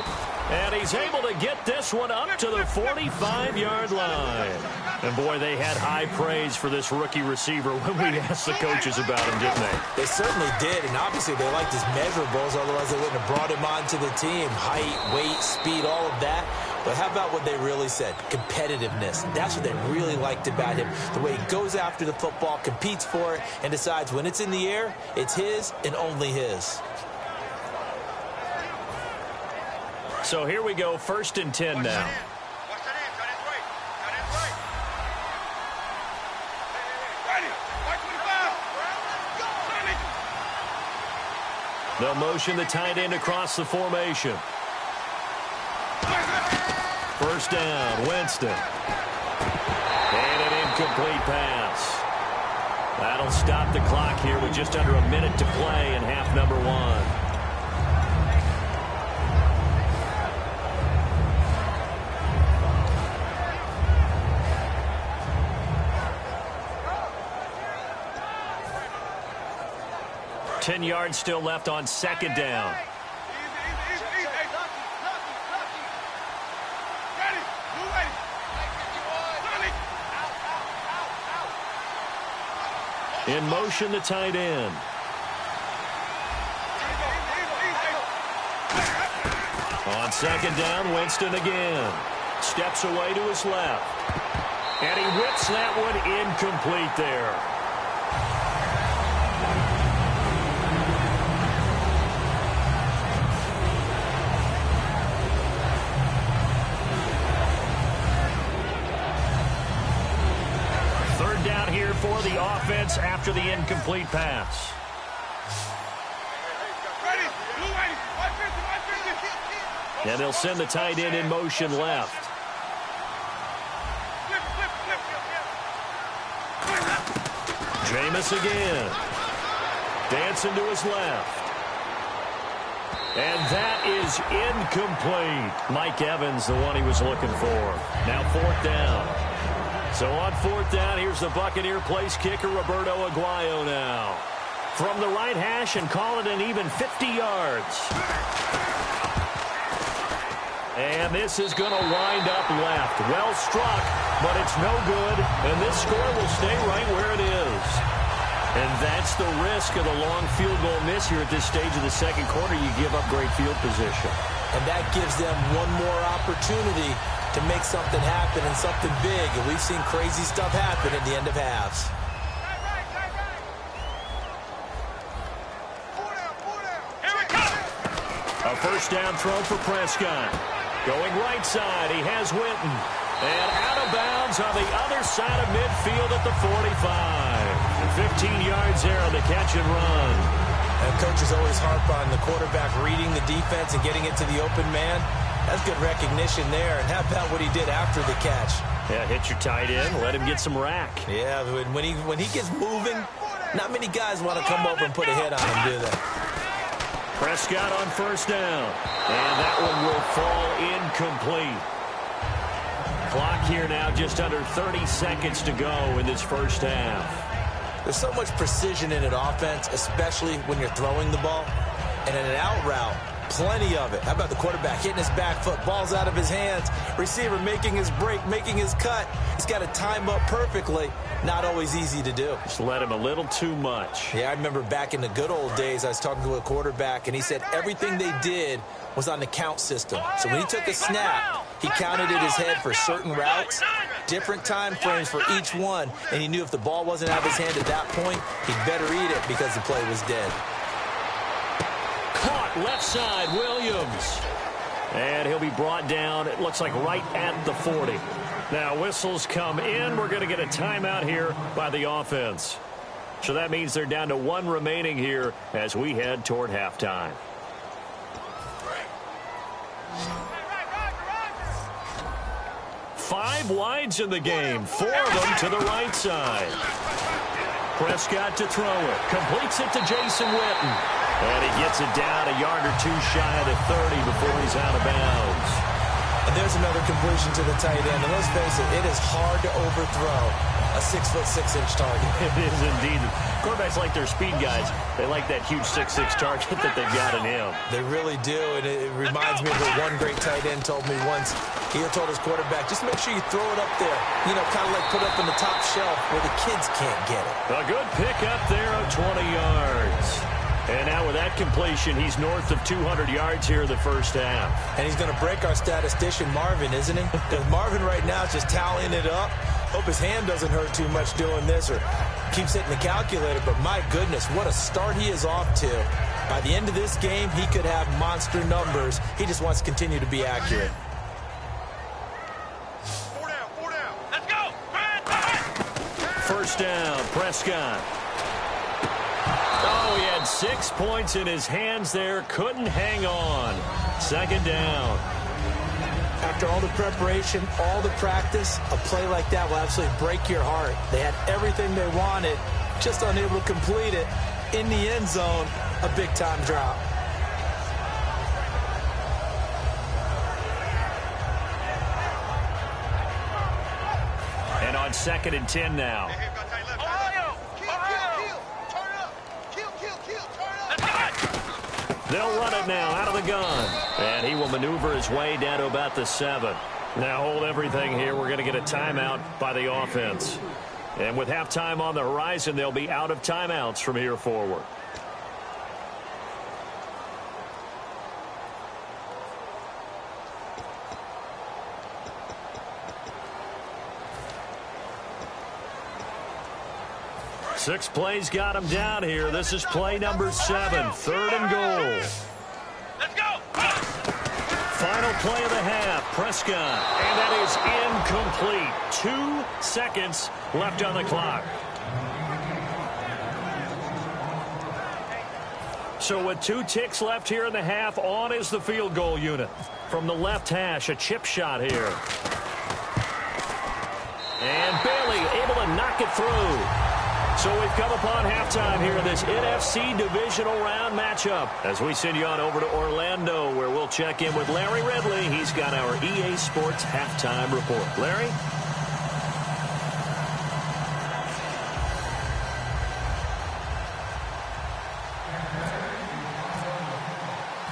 And he's able to get this one up to the 45-yard line. And, boy, they had high praise for this rookie receiver when we asked the coaches about him, didn't they? They certainly did, and obviously they liked his measurables, otherwise they wouldn't have brought him onto the team. Height, weight, speed, all of that. But how about what they really said? Competitiveness. That's what they really liked about him. The way he goes after the football, competes for it, and decides when it's in the air, it's his and only his. So here we go, 1st and 10 now. They'll motion the tight end across the formation. 1st down, Winston. And an incomplete pass. That'll stop the clock here with just under a minute to play in half number 1. Ten yards still left on 2nd down. In motion, the tight end. On 2nd down, Winston again. Steps away to his left. And he whips that one incomplete there. For the offense after the incomplete pass. And they'll send the tight end in motion left. Jameis again. Dancing to his left. And that is incomplete. Mike Evans, the one he was looking for. Now 4th down. So on 4th down, here's the Buccaneer place kicker, Roberto Aguayo now. From the right hash and call it an even 50 yards. And this is going to wind up left. Well struck, but it's no good. And this score will stay right where it is. And that's the risk of the long field goal miss here at this stage of the 2nd quarter. You give up great field position. And that gives them one more opportunity to make something happen and something big. And we've seen crazy stuff happen at the end of halves. A 1st down throw for Prescott. Going right side, he has Winton. And out of bounds on the other side of midfield at the 45. 15 yards there on the catch and run. And coaches always harp on the quarterback reading the defense and getting it to the open man. That's good recognition there. And how about what he did after the catch? Yeah, hit your tight end, let him get some rack. Yeah, when he gets moving, not many guys want to come over and put a hit on him, do they? Prescott on 1st down. And that one will fall incomplete. Clock here now just under 30 seconds to go in this 1st half. There's so much precision in an offense, especially when you're throwing the ball. And in an out route, plenty of it. How about the quarterback hitting his back foot, ball's out of his hands, receiver making his break, making his cut. He's got to time up perfectly. Not always easy to do. Just let him a little too much. Yeah, I remember back in the good old days, I was talking to a quarterback, and he said everything they did was on the count system. So when he took a snap, he counted in his head for certain routes, different time frames for each one, and he knew if the ball wasn't out of his hand at that point, he'd better eat it because the play was dead. Caught left side, Williams. And he'll be brought down, it looks like right at the 40. Now whistles come in. We're going to get a timeout here by the offense. So that means they're down to one remaining here as we head toward halftime. Five wides in the game, four of them to the right side. Prescott to throw it. Completes it to Jason Witten. And he gets it down a yard or two shy of the 30 before he's out of bounds. And there's another completion to the tight end. And let's face it, it is hard to overthrow a 6'6" target. It is indeed. Quarterbacks like their speed guys. They like that huge 6'6" target that they've got in him. They really do. And it reminds me of what one great tight end told me once. He had told his quarterback, just make sure you throw it up there. You know, kind of like put up in the top shelf where the kids can't get it. A good pick up there of 20 yards. And now with that completion, he's north of 200 yards here in the first half. And he's going to break our statistician, Marvin, isn't he? Because Marvin right now is just tallying it up. Hope his hand doesn't hurt too much doing this or keeps hitting the calculator. But my goodness, what a start he is off to. By the end of this game, he could have monster numbers. He just wants to continue to be accurate. Four down. Let's go. First down, Prescott. Oh, he had 6 points in his hands there. Couldn't hang on. Second down. After all the preparation, all the practice, a play like that will absolutely break your heart. They had everything they wanted, just unable to complete it. In the end zone, a big-time drop. And on 2nd and 10 now. They'll run it now out of the gun. And he will maneuver his way down to about the 7. Now hold everything here. We're going to get a timeout by the offense. And with halftime on the horizon, they'll be out of timeouts from here forward. Six plays got him down here. This is play number 7, 3rd and goal. Let's go. Final play of the half, Prescott. And that is incomplete. 2 seconds left on the clock. So with 2 ticks left here in the half, on is the field goal unit. From the left hash, a chip shot here. And Bailey able to knock it through. So we've come upon halftime here in this NFC divisional round matchup as we send you on over to Orlando where we'll check in with Larry Ridley. He's got our EA Sports halftime report. Larry?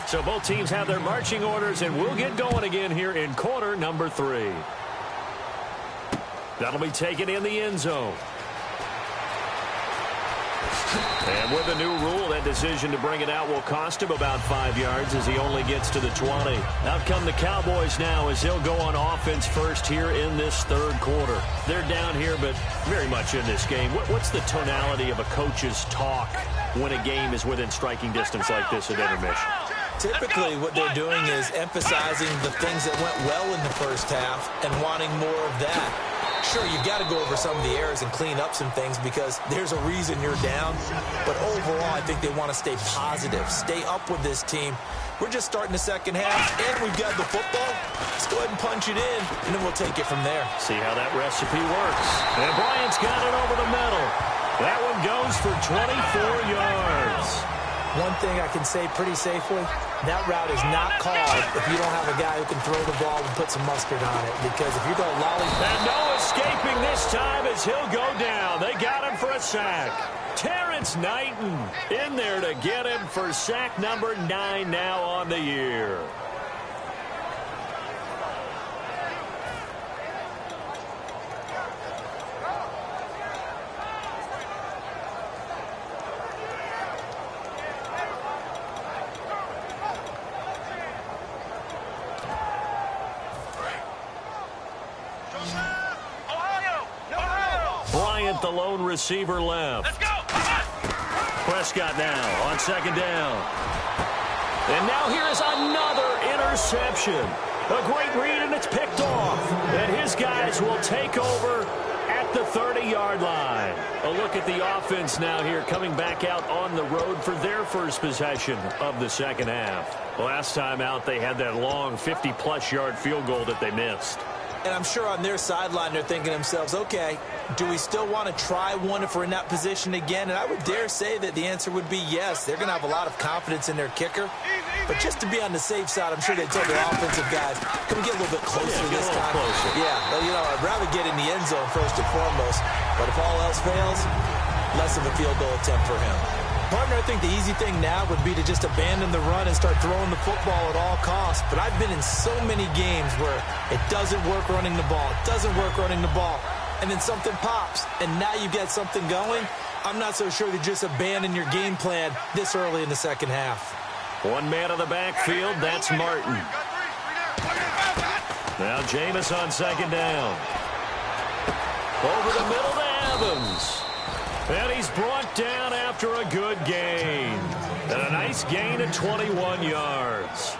So both teams have their marching orders, and we'll get going again here in quarter number 3. That'll be taken in the end zone. And with a new rule, that decision to bring it out will cost him about 5 yards as he only gets to the 20. Out come the Cowboys now as they'll go on offense first here in this 3rd quarter. They're down here, but very much in this game. What's the tonality of a coach's talk when a game is within striking distance like this at intermission? Typically, what they're doing is emphasizing the things that went well in the first half and wanting more of that. Sure, you've got to go over some of the errors and clean up some things because there's a reason you're down. But overall, I think they want to stay positive, stay up with this team. We're just starting the second half, and we've got the football. Let's go ahead and punch it in, and then we'll take it from there. See how that recipe works. And Bryant's got it over the middle. That one goes for 24 yards. One thing I can say pretty safely, that route is not called if you don't have a guy who can throw the ball and put some mustard on it. Because if you're going to lollipop... And no escaping this time as he'll go down. They got him for a sack. Terrence Knighton in there to get him for sack number 9 now on the year. The lone receiver left. Let's go. Prescott now on second down. And now here is another interception. A great read, and it's picked off. And his guys will take over at the 30-yard line. A look at the offense now here, coming back out on the road for their first possession of the second half. Last time out, they had that long 50-plus yard field goal that they missed. And I'm sure on their sideline they're thinking to themselves, okay, do we still want to try one if we're in that position again? And I would dare say that the answer would be yes. They're going to have a lot of confidence in their kicker. But just to be on the safe side, I'm sure they tell their offensive guys, can we get a little bit closer this time? Yeah, well, you know, I'd rather get in the end zone first and foremost. But if all else fails, less of a field goal attempt for him. Partner, I think the easy thing now would be to just abandon the run and start throwing the football at all costs. But I've been in so many games where it doesn't work running the ball. It doesn't work running the ball. And then something pops, and now you get something going. I'm not so sure to just abandon your game plan this early in the second half. One man on the backfield, that's Martin. Now Jameis on second down. Over the middle to Evans. And he's brought down after a good gain. And a nice gain of 21 yards.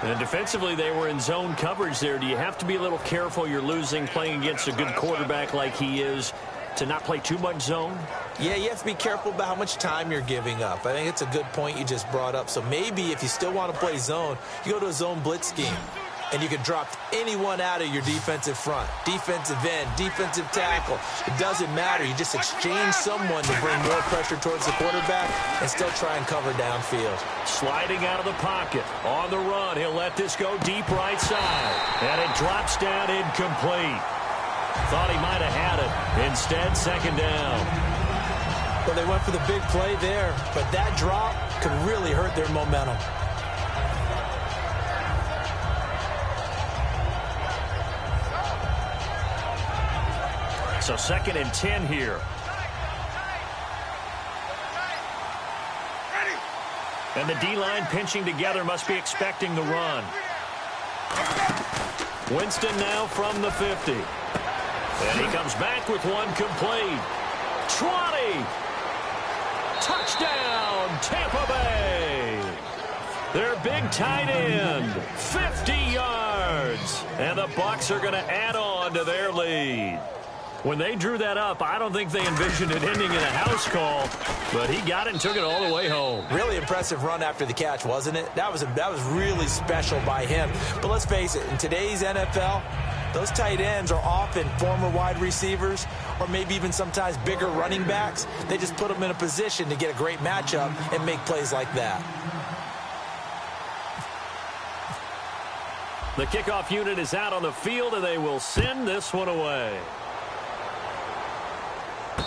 And defensively, they were in zone coverage there. Do you have to be a little careful? You're losing playing against a good quarterback like he is to not play too much zone? Yeah, you have to be careful about how much time you're giving up. I think it's a good point you just brought up. So maybe if you still want to play zone, you go to a zone blitz scheme. And you can drop anyone out of your defensive front, defensive end, defensive tackle. It doesn't matter. You just exchange someone to bring more pressure towards the quarterback and still try and cover downfield. Sliding out of the pocket. On the run, he'll let this go deep right side. And it drops down incomplete. Thought he might have had it. Instead, second down. Well, they went for the big play there, but that drop could really hurt their momentum. So second and 10 here. And the D-line pinching together, must be expecting the run. Winston now from the 50. And he comes back with one complete. 20. Touchdown, Tampa Bay. Their big tight end, 50 yards. And the Bucs are going to add on to their lead. When they drew that up, I don't think they envisioned it ending in a house call, but he got it and took it all the way home. Really impressive run after the catch, wasn't it? That was really special by him. But let's face it, in today's NFL, those tight ends are often former wide receivers or maybe even sometimes bigger running backs. They just put them in a position to get a great matchup and make plays like that. The kickoff unit is out on the field, and they will send this one away.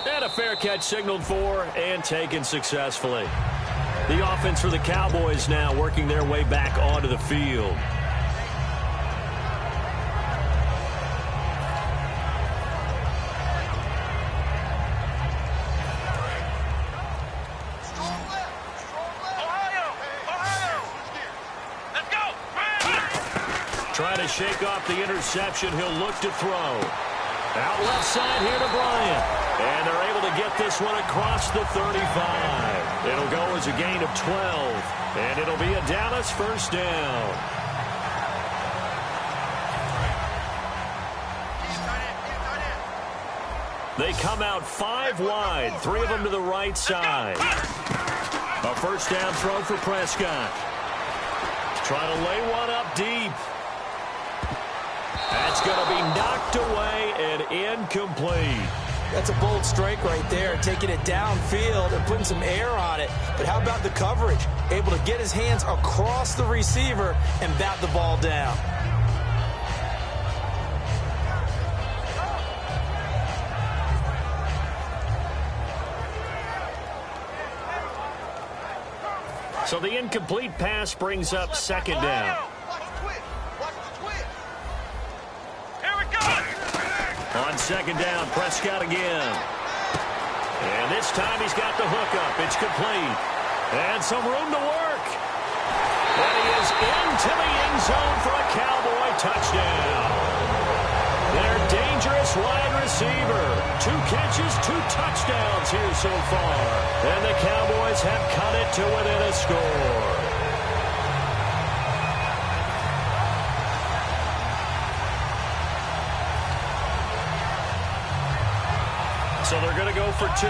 And a fair catch signaled for and taken successfully. The offense for the Cowboys now working their way back onto the field. Trying to shake off the interception. He'll look to throw. Out left side here to Bryant. And they're able to get this one across the 35. It'll go as a gain of 12. And it'll be a Dallas first down. They come out 5 wide. 3 of them to the right side. A first down throw for Prescott. Trying to lay one up deep. That's going to be knocked away and incomplete. That's a bold strike right there, taking it downfield and putting some air on it. But how about the coverage? Able to get his hands across the receiver and bat the ball down. So the incomplete pass brings up second down. On second down, Prescott again. And this time he's got the hookup. It's complete. And some room to work. And he is into the end zone for a Cowboy touchdown. Their dangerous wide receiver. 2 catches, 2 touchdowns here so far. And the Cowboys have cut it to within a score. So they're going to go for 2.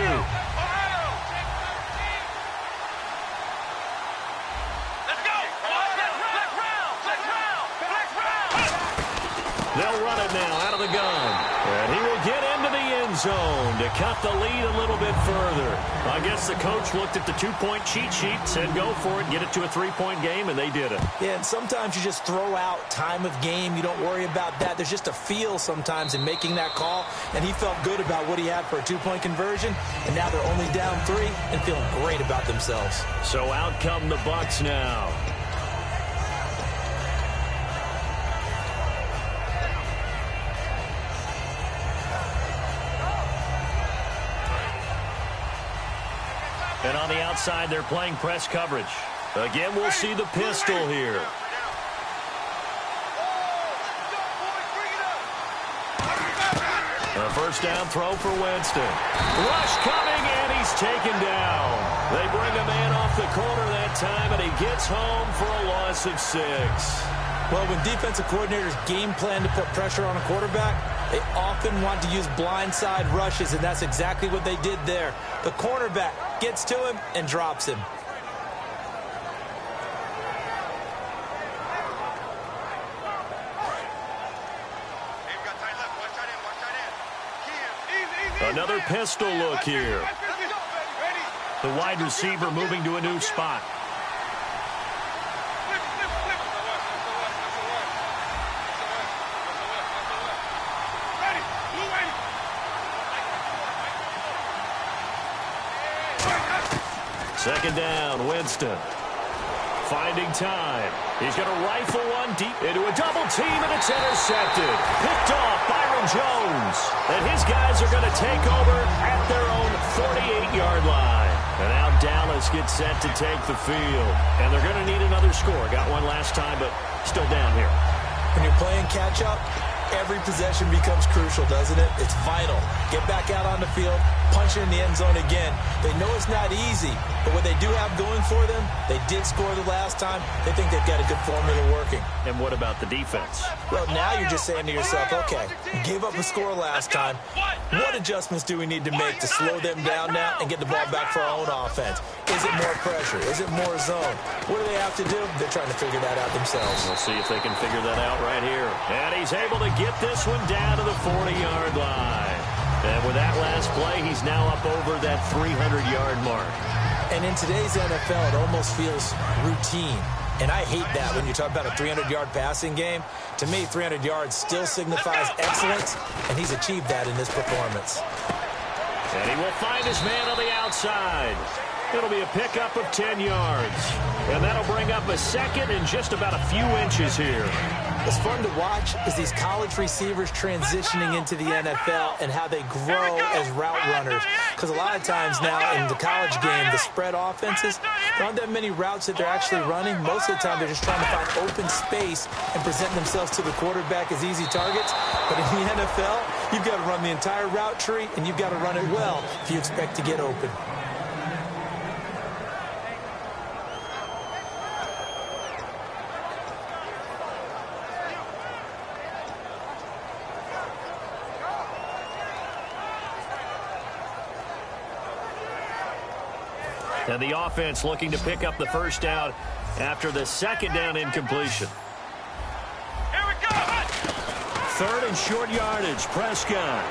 They'll run it now out of the gun. And he will get into the end zone to cut the lead a little bit further. I guess the coach looked at the 2-point cheat sheet, said go for it, get it to a 3-point game, and they did it. Yeah, and sometimes you just throw out time of game. You don't worry about that. There's just a feel sometimes in making that call, and he felt good about what he had for a 2-point conversion, and now they're only down 3 and feeling great about themselves. So out come the Bucs now. And on the outside, they're playing press coverage. Again, we'll see the pistol here. A first down throw for Winston. Rush coming, and he's taken down. They bring a man off the corner that time, and he gets home for a loss of 6. Well, when defensive coordinators game plan to put pressure on a quarterback, they often want to use blindside rushes, and that's exactly what they did there. The cornerback gets to him and drops him. Another pistol look here. The wide receiver moving to a new spot. Second down, Winston. Finding time. He's going to rifle one deep into a double team, and it's intercepted. Picked off Byron Jones. And his guys are going to take over at their own 48-yard line. And now Dallas gets set to take the field. And they're going to need another score. Got one last time, but still down here. When you're playing catch-up, every possession becomes crucial, doesn't it? It's vital. Get back out on the field, punch it in the end zone again. They know it's not easy, but what they do have going for them, they did score the last time. They think they've got a good formula working. And what about the defense? Well, now you're just saying to yourself, okay, we gave up a score last time. What adjustments do we need to make to slow them down now and get the ball back for our own offense? Is it more pressure? Is it more zone? What do they have to do? They're trying to figure that out themselves. We'll see if they can figure that out right here. And he's able to get this one down to the 40-yard line. And with that last play, he's now up over that 300-yard mark. And in today's NFL, it almost feels routine. And I hate that when you talk about a 300-yard passing game. To me, 300 yards still signifies excellence, and he's achieved that in this performance. And he will find his man on the outside. It'll be a pickup of 10 yards. And that'll bring up a second and just about a few inches here. What's fun to watch is these college receivers transitioning into the NFL and how they grow as route runners. Because a lot of times now in the college game, the spread offenses, there aren't that many routes that they're actually running. Most of the time, they're just trying to find open space and present themselves to the quarterback as easy targets. But in the NFL, you've got to run the entire route tree, and you've got to run it well if you expect to get open. And the offense looking to pick up the first down after the second down incompletion. Here we go. Third and short yardage, Prescott.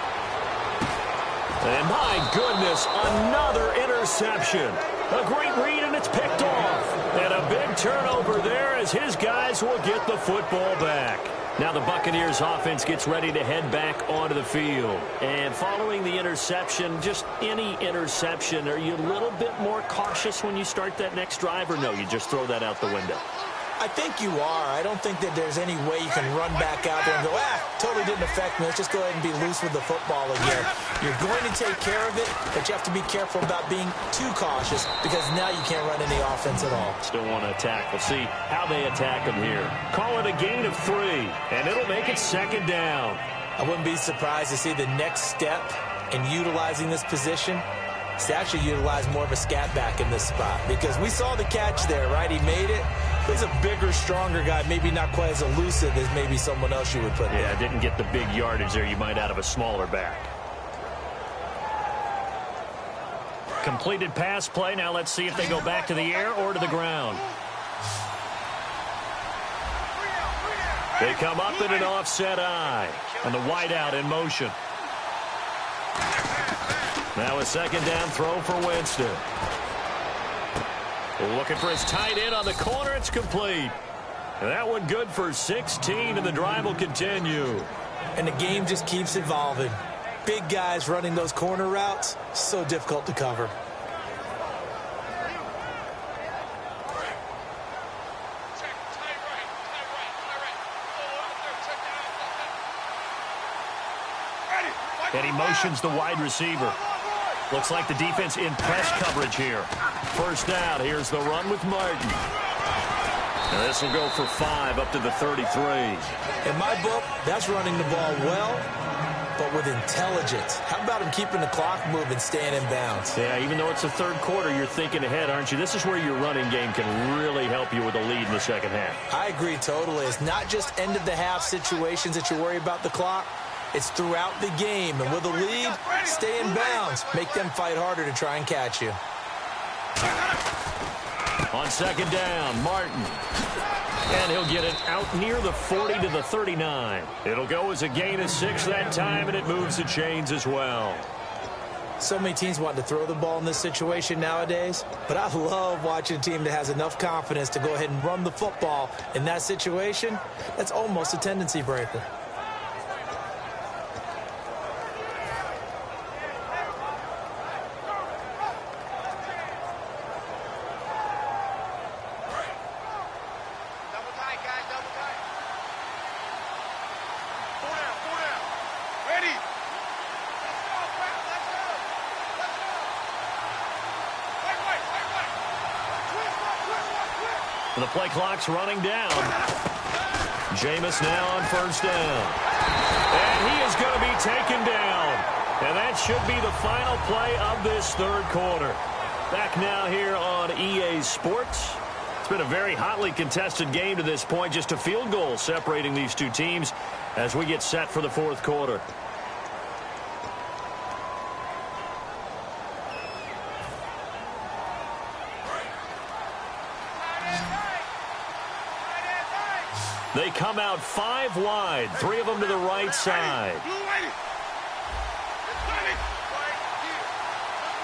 And my goodness, another interception. A great read, and it's picked off. And a big turnover there as his guys will get the football back. Now the Buccaneers offense gets ready to head back onto the field. And following the interception, just any interception, are you a little bit more cautious when you start that next drive, or no, you just throw that out the window? I think you are. I don't think that there's any way you can run back out there and go, totally didn't affect me. Let's just go ahead and be loose with the football again. You're going to take care of it, but you have to be careful about being too cautious because now you can't run any offense at all. Still want to attack. We'll see how they attack them here. Call it a gain of 3, and it'll make it 2nd down. I wouldn't be surprised to see the next step in utilizing this position is to actually utilize more of a scat back in this spot because we saw the catch there, right? He made it. He's a bigger, stronger guy, maybe not quite as elusive as maybe someone else you would put there. Yeah, didn't get the big yardage there you might out of a smaller back. Completed pass play. Now let's see if they go back to the air or to the ground. They come up in an offset eye, and the wideout in motion. Now a 2nd down throw for Winston. Looking for his tight end on the corner. It's complete. And that one good for 16, and the drive will continue. And the game just keeps evolving. Big guys running those corner routes, so difficult to cover. And he motions the wide receiver. Looks like the defense in press coverage here. 1st down. Here's the run with Martin. And this will go for 5 up to the 33. In my book, that's running the ball well, but with intelligence. How about him keeping the clock moving, staying in bounds? Yeah, even though it's the 3rd quarter, you're thinking ahead, aren't you? This is where your running game can really help you with a lead in the 2nd half. I agree totally. It's not just end-of-the-half situations that you worry about the clock. It's throughout the game. And with a lead, stay in bounds. Make them fight harder to try and catch you. On 2nd down, Martin. And he'll get it out near the 40 to the 39. It'll go as a gain of 6 that time, and it moves the chains as well. So many teams want to throw the ball in this situation nowadays, but I love watching a team that has enough confidence to go ahead and run the football in that situation. That's almost a tendency breaker. The play clock's running down. Jameis now on 1st down. And he is going to be taken down. And that should be the final play of this 3rd quarter. Back now here on EA Sports. It's been a very hotly contested game to this point. Just a field goal separating these two teams as we get set for the 4th quarter. They come out 5 wide, 3 of them to the right side.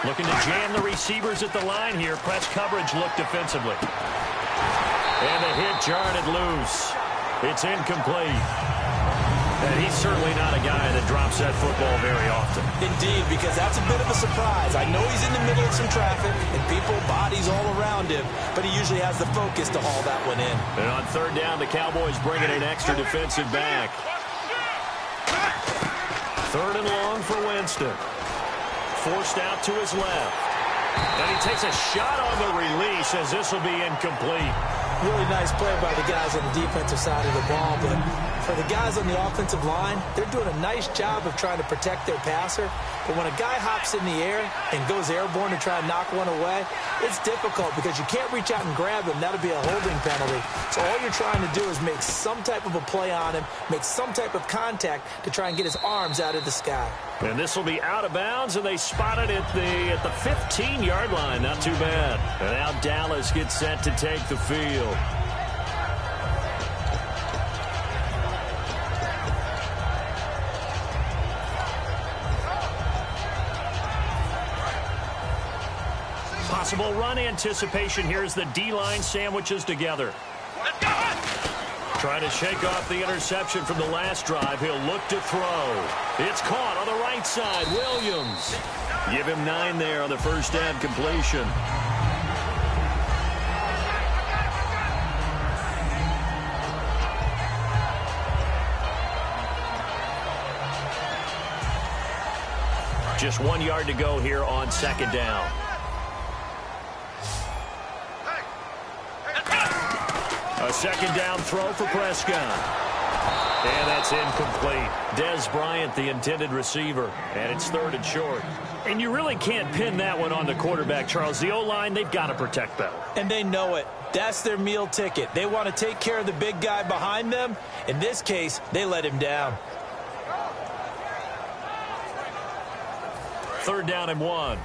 Looking to jam the receivers at the line here. Press coverage look defensively. And the hit jarred it loose. It's incomplete. And he's certainly not a guy that drops that football very often. Indeed, because that's a bit of a surprise. I know he's in the middle of some traffic and people, bodies all around him, but he usually has the focus to haul that one in. And on 3rd down, the Cowboys bring in an extra defensive back. 3rd and long for Winston. Forced out to his left. And he takes a shot on the release as this will be incomplete. Really nice play by the guys on the defensive side of the ball, but for the guys on the offensive line, they're doing a nice job of trying to protect their passer. But when a guy hops in the air and goes airborne to try and knock one away, it's difficult because you can't reach out and grab him. That'll be a holding penalty. So all you're trying to do is make some type of a play on him, make some type of contact to try and get his arms out of the sky. And this will be out of bounds, and they spot it at the 15-yard line. Not too bad. And now Dallas gets set to take the field. possible run anticipation here as the D-line sandwiches together. Let's go. Trying to shake off the interception from the last drive. He'll look to throw. It's caught on the right side. Williams. Give him 9 there on the first down completion. Just 1 yard to go here on second down. A second down throw for Prescott. And that's incomplete. Des Bryant, the intended receiver. And it's 3rd and short. And you really can't pin that one on the quarterback, Charles. The O-line, they've got to protect better. And they know it. That's their meal ticket. They want to take care of the big guy behind them. In this case, they let him down. 3rd down and 1.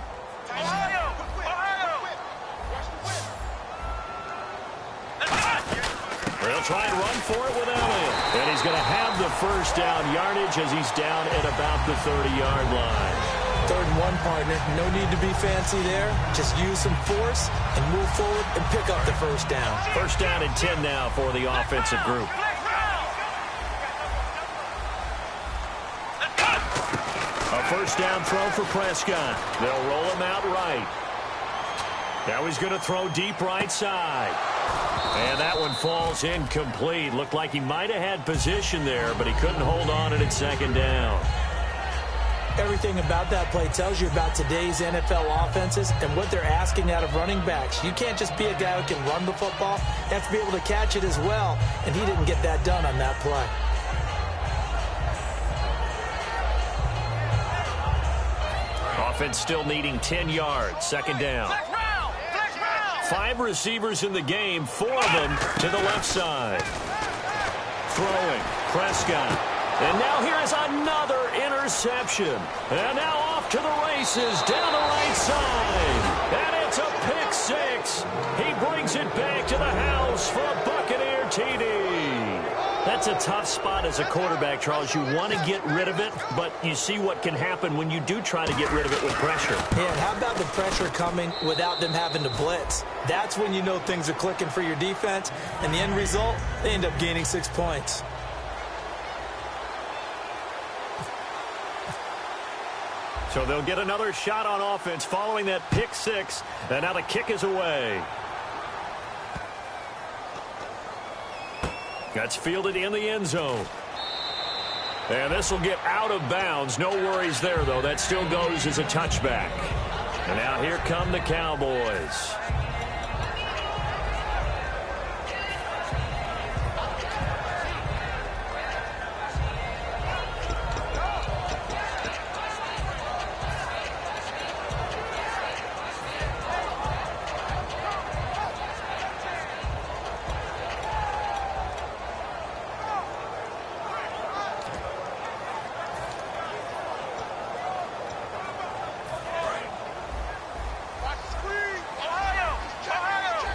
They'll try and run for it with Elliott. And he's going to have the first down yardage as he's down at about the 30-yard line. 3rd and 1, partner. No need to be fancy there. Just use some force and move forward and pick up the first down. First down and 10 now for the offensive group. A first down throw for Prescott. They'll roll him out right. Now he's going to throw deep right side. And that one falls incomplete. Looked like he might have had position there, but he couldn't hold on at second down. Everything about that play tells you about today's NFL offenses and what they're asking out of running backs. You can't just be a guy who can run the football. You have to be able to catch it as well, and he didn't get that done on that play. Offense still needing 10 yards. Second down. 5 receivers in the game, 4 of them to the left side. Throwing, Prescott. And now here is another interception. And now off to the races down the right side. And it's a pick 6. He brings it back to the house for a Buccaneer TD. That's a tough spot as a quarterback, Charles. You want to get rid of it, but you see what can happen when you do try to get rid of it with pressure. Yeah, and how about the pressure coming without them having to blitz? That's when you know things are clicking for your defense, and the end result, they end up gaining 6 points. So they'll get another shot on offense following that pick 6, and now the kick is away. That's fielded in the end zone. And this will get out of bounds. No worries there, though. That still goes as a touchback. And now here come the Cowboys.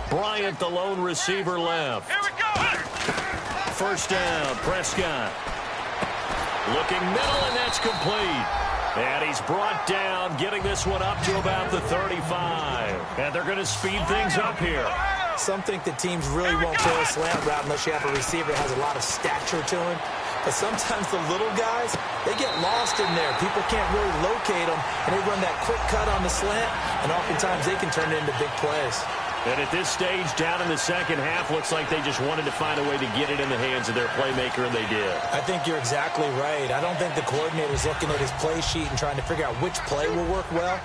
Bryant, the lone receiver, left. Here we go. First down, Prescott. Looking middle, and that's complete. And he's brought down, getting this one up to about the 35. And they're going to speed things up here. Some think that teams really won't throw a slant route unless you have a receiver that has a lot of stature to him. But sometimes the little guys, they get lost in there. People can't really locate them, and they run that quick cut on the slant, and oftentimes they can turn it into big plays. And at this stage, down in the second half, looks like they just wanted to find a way to get it in the hands of their playmaker, and they did. I think you're exactly right. I don't think the coordinator's looking at his play sheet and trying to figure out which play will work well.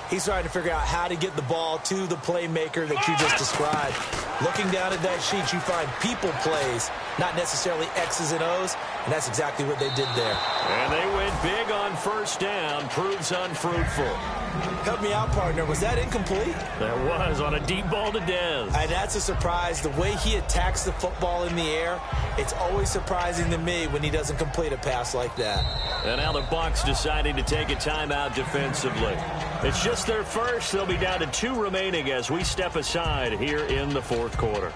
He's trying to figure out how to get the ball to the playmaker that you just described. Looking down at that sheet, you find people plays, not necessarily X's and O's, and that's exactly what they did there. And they went big on first down, proves unfruitful. Help me out, partner. Was that incomplete? That was on a deep ball to Dez. And that's a surprise. The way he attacks the football in the air, it's always surprising to me when he doesn't complete a pass like that. And now the Bucs deciding to take a timeout defensively. It's just their first. They'll be down to 2 remaining as we step aside here in the fourth quarter.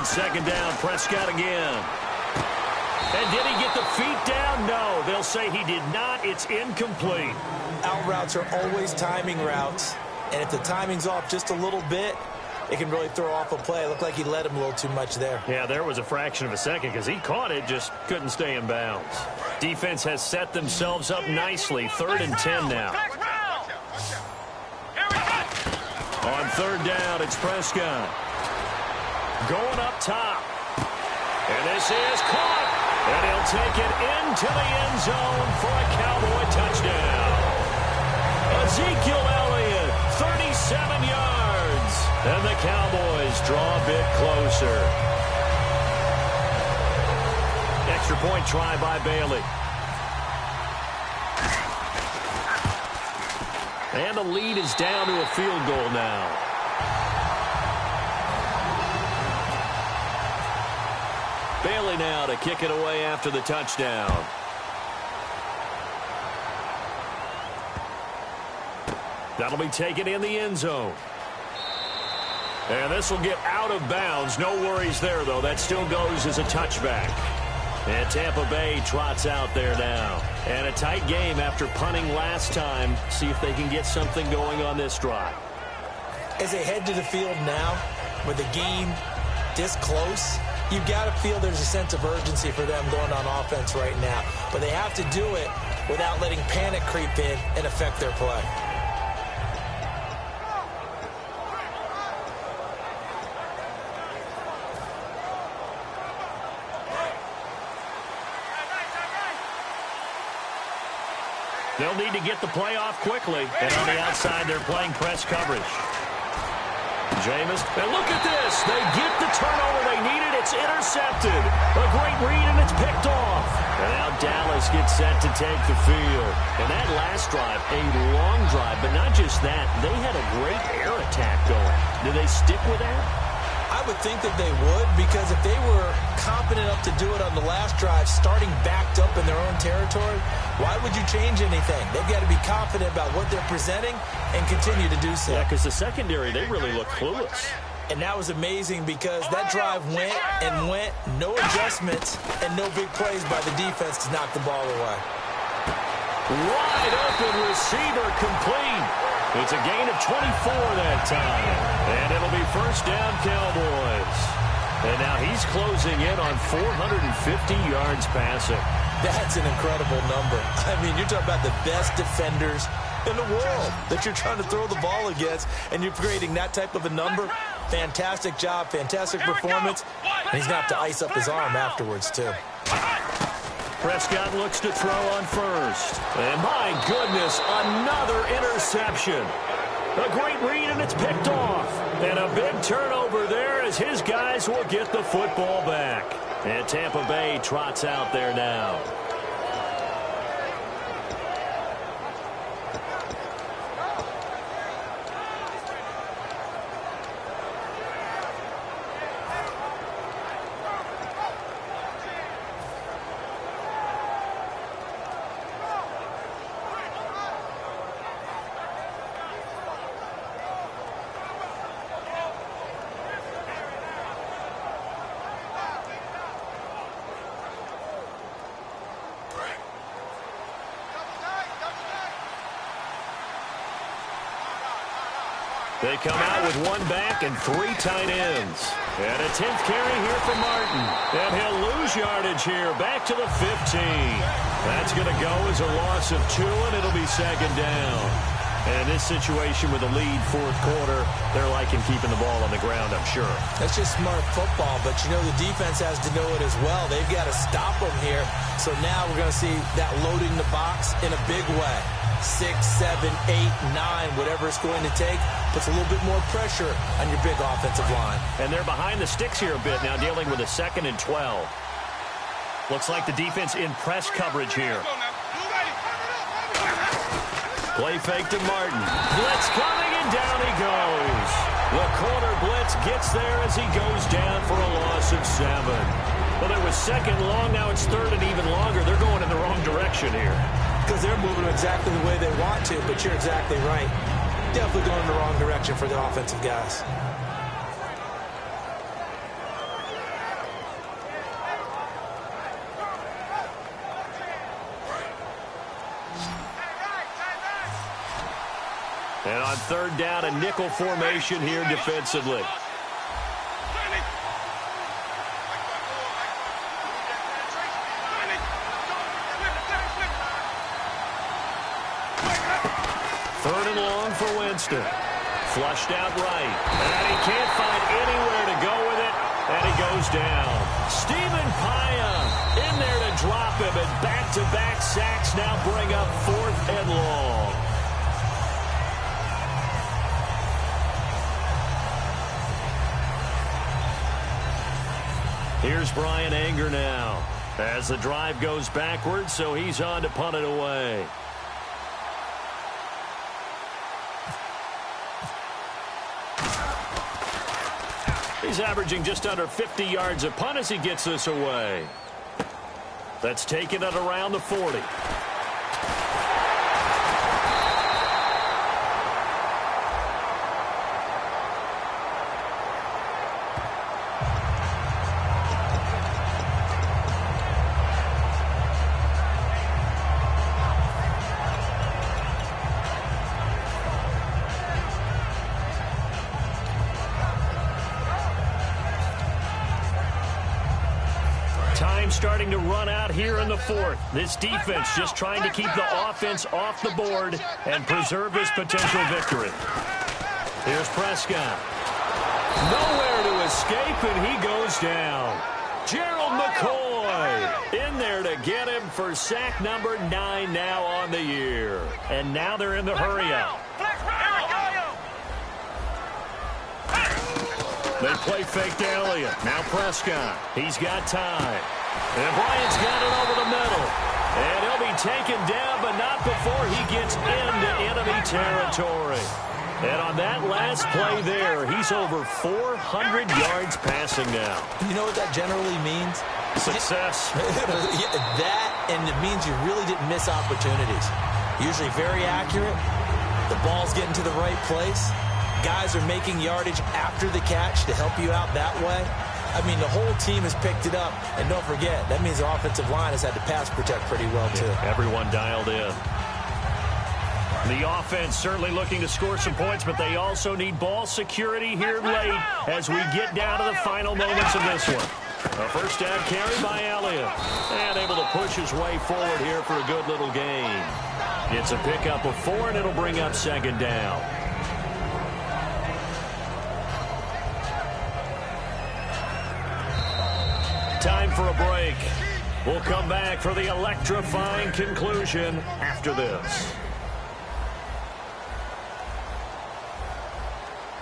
second down, Prescott again. And did he get the feet down? No, they'll say he did not. It's incomplete. Out routes are always timing routes, and if the timing's off just a little bit, it can really throw off a play. It looked like he led him a little too much there. Yeah, there was a fraction of a second because he caught it, just couldn't stay in bounds. Defense has set themselves up nicely. 3rd and 10 now. On 3rd down, it's Prescott. Going up top. And this is caught. And he'll take it into the end zone for a Cowboy touchdown. Ezekiel Elliott, 37 yards. And the Cowboys draw a bit closer. Extra point try by Bailey. And the lead is down to a field goal now. Bailey now to kick it away after the touchdown. That'll be taken in the end zone. And this will get out of bounds. No worries there, though. That still goes as a touchback. And Tampa Bay trots out there now. And a tight game after punting last time. See if they can get something going on this drive. As they head to the field now, with the game this close, you've got to feel there's a sense of urgency for them going on offense right now. But they have to do it without letting panic creep in and affect their play. They'll need to get the play off quickly. And on the outside, they're playing press coverage. Jameis, and look at this. They get the turnover they needed. It's intercepted. A great read, and it's picked off. And now Dallas gets set to take the field. And that last drive, a long drive, but not just that. They had a great air attack going. Do they stick with that? I would think that they would, because if they were confident enough to do it on the last drive, starting backed up in their own territory, why would you change anything? They've got to be confident about what they're presenting and continue to do so. Yeah, because the secondary, they really look clueless. And that was amazing because that drive went and went, no adjustments, and no big plays by the defense to knock the ball away. Wide open receiver complete. It's a gain of 24 that time. And it'll be first down, Cowboys. And now he's closing in on 450 yards passing. That's an incredible number. I mean, you're talking about the best defenders in the world that you're trying to throw the ball against, and you're creating that type of a number. Fantastic job, fantastic performance. And he's going to have to ice up his arm afterwards, too. Prescott looks to throw on first. And my goodness, another interception. A great read, and it's picked off. And a big turnover there as his guys will get the football back. And Tampa Bay trots out there now. They come out with one back and 3 tight ends. And a 10th carry here for Martin. And he'll lose yardage here, back to the 15. That's going to go as a loss of 2, and it'll be second down. And in this situation with the lead, fourth quarter, they're liking keeping the ball on the ground, I'm sure. That's just smart football, but you know the defense has to know it as well. They've got to stop them here. So now we're going to see that loading the box in a big way. 6, 7, 8, 9, whatever it's going to take, puts a little bit more pressure on your big offensive line. And they're behind the sticks here a bit now, dealing with a 2nd and 12. Looks like the defense in press coverage here. Play fake to Martin. Blitz coming, and down he goes. The corner blitz gets there as he goes down for a loss of 7. Well, it was 2nd long, now it's 3rd and even longer. They're going in the wrong direction here. Because they're moving exactly the way they want to, but you're exactly right. Definitely going in the wrong direction for the offensive guys. third down, a nickel formation here defensively. Third and long for Winston. Flushed out right. And he can't find anywhere to go with it. And he goes down. Stephen Paya in there to drop him. And back-to-back sacks now bring up 4th and long. Here's Brian Anger now. As the drive goes backwards, so he's on to punt it away. He's averaging just under 50 yards a punt as he gets this away. That's taken at around the 40. Starting to run out here in the 4th. This defense just trying to keep the offense off the board and preserve his potential victory. Here's Prescott. Nowhere to escape, and he goes down. Gerald McCoy in there to get him for sack number 9 now on the year. And now they're in the hurry-up. They play fake to Elliott. Now Prescott. He's got time. And Bryant's got it over the middle. And he'll be taken down, but not before he gets into enemy territory. And on that last play there, he's over 400 yards passing now. You know what that generally means? Success. That, and it means you really didn't miss opportunities. Usually very accurate. The ball's getting to the right place. Guys are making yardage after the catch to help you out that way. I mean, the whole team has picked it up. And don't forget, that means the offensive line has had to pass protect pretty well, too. Everyone dialed in. The offense certainly looking to score some points, but they also need ball security here late as we get down to the final moments of this one. A first down carry by Elliott. And able to push his way forward here for a good little gain. It's a pickup of 4, and it'll bring up 2nd down. Time for a break. We'll come back for the electrifying conclusion after this.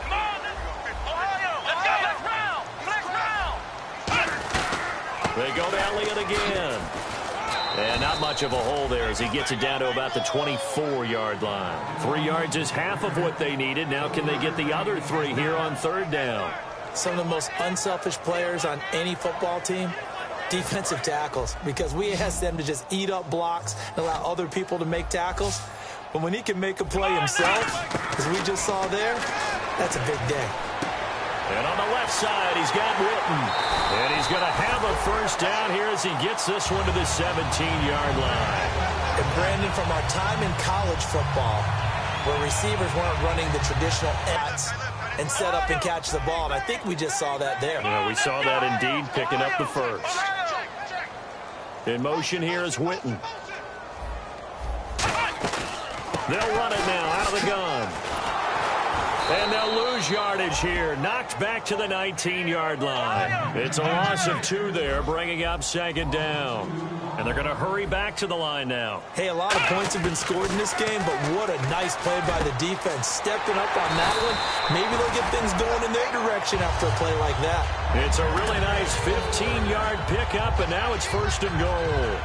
Come on, Ohio, let's go, flex round. They go to Elliott again. And not much of a hole there as he gets it down to about the 24-yard line. 3 yards is half of what they needed. Now can they get the other 3 here on 3rd down? Some of the most unselfish players on any football team, defensive tackles, because we ask them to just eat up blocks and allow other people to make tackles. But when he can make a play himself, as we just saw there, that's a big day. And on the left side, he's got Witten. And he's going to have a first down here as he gets this one to the 17-yard line. And Brandon, from our time in college football, where receivers weren't running the traditional ats and set up and catch the ball, and I think we just saw that there. Yeah, we saw that indeed, picking up the first. In motion here is Witten. They'll run it now out of the gun. And they'll lose yardage here. Knocked back to the 19-yard line. It's a loss of 2 there, bringing up 2nd down. And they're going to hurry back to the line now. Hey, a lot of points have been scored in this game, but what a nice play by the defense. Stepping up on that one. Maybe they'll get things going in their direction after a play like that. It's a really nice 15-yard pickup, and now it's 1st and goal.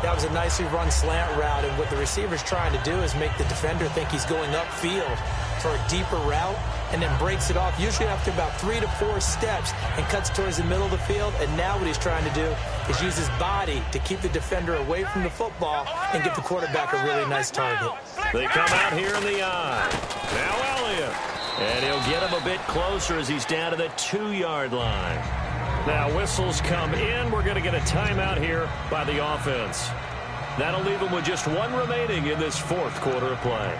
That was a nicely run slant route, and what the receiver's trying to do is make the defender think he's going upfield for a deeper route, and then breaks it off, usually after about 3 to 4 steps, and cuts towards the middle of the field. And now what he's trying to do is use his body to keep the defender away from the football and give the quarterback a really nice target. They come out here in the eye. Now Elliott. And he'll get him a bit closer as he's down to the 2-yard line. Now whistles come in. We're going to get a timeout here by the offense. That'll leave them with just 1 remaining in this 4th quarter of play.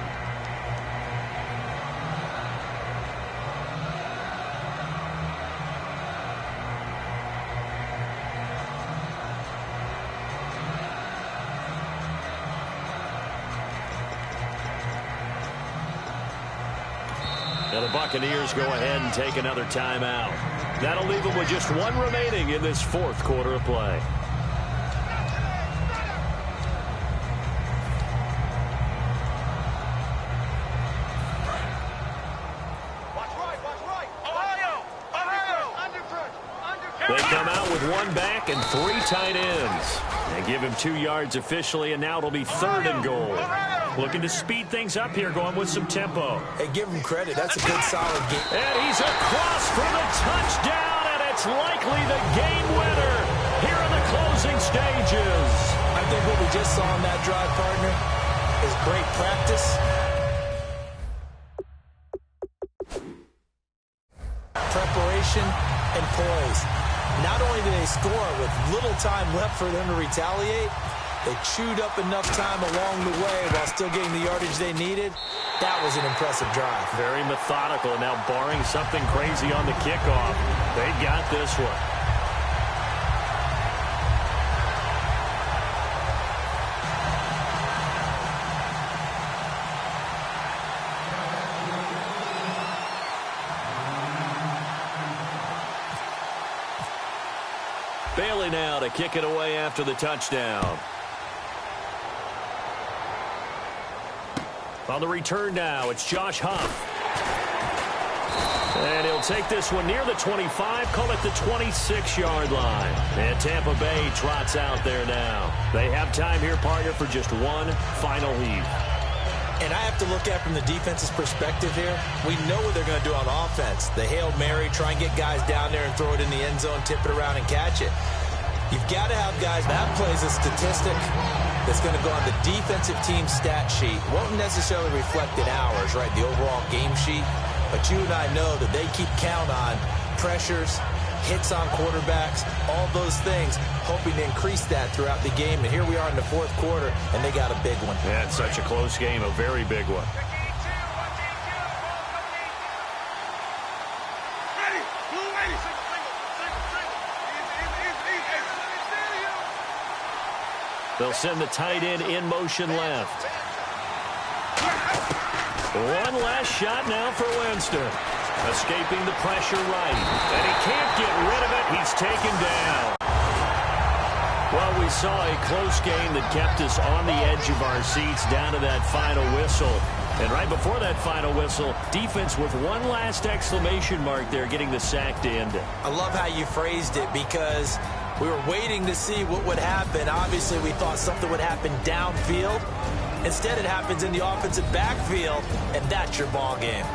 And the Buccaneers go ahead and take another timeout. That'll leave them with just one remaining in this fourth quarter of play. They come out with one back and 3 tight ends. They give him 2 yards officially, and now it'll be 3rd and goal. Looking to speed things up here, going with some tempo. Hey, give him credit. That's a good, solid game. And he's across for the touchdown, and it's likely the game winner here in the closing stages. I think what we just saw in that drive, partner, is great practice. Preparation and poise. Not only did they score with little time left for them to retaliate, they chewed up enough time along the way while still getting the yardage they needed. That was an impressive drive. Very methodical, and now barring something crazy on the kickoff, they got this one. Bailey now to kick it away after the touchdown. On the return now, it's Josh Huff. And he'll take this one near the 25, call it the 26-yard line. And Tampa Bay trots out there now. They have time here, partner, for just one final heave. And I have to look at it from the defense's perspective here. We know what they're going to do on offense. The Hail Mary, try and get guys down there and throw it in the end zone, tip it around and catch it. You've got to have guys. That plays a statistic that's going to go on the defensive team stat sheet. Won't necessarily reflect in ours, right, the overall game sheet. But you and I know that they keep count on pressures, hits on quarterbacks, all those things, hoping to increase that throughout the game. And here we are in the fourth quarter, and they got a big one. Yeah, it's such a close game, a very big one. They'll send the tight end in motion left. One last shot now for Winston. Escaping the pressure right. And he can't get rid of it. He's taken down. Well, we saw a close game that kept us on the edge of our seats down to that final whistle. And right before that final whistle, defense with one last exclamation mark there, getting the sack to end it. I love how you phrased it, because we were waiting to see what would happen. Obviously, we thought something would happen downfield. Instead, it happens in the offensive backfield, and that's your ball game.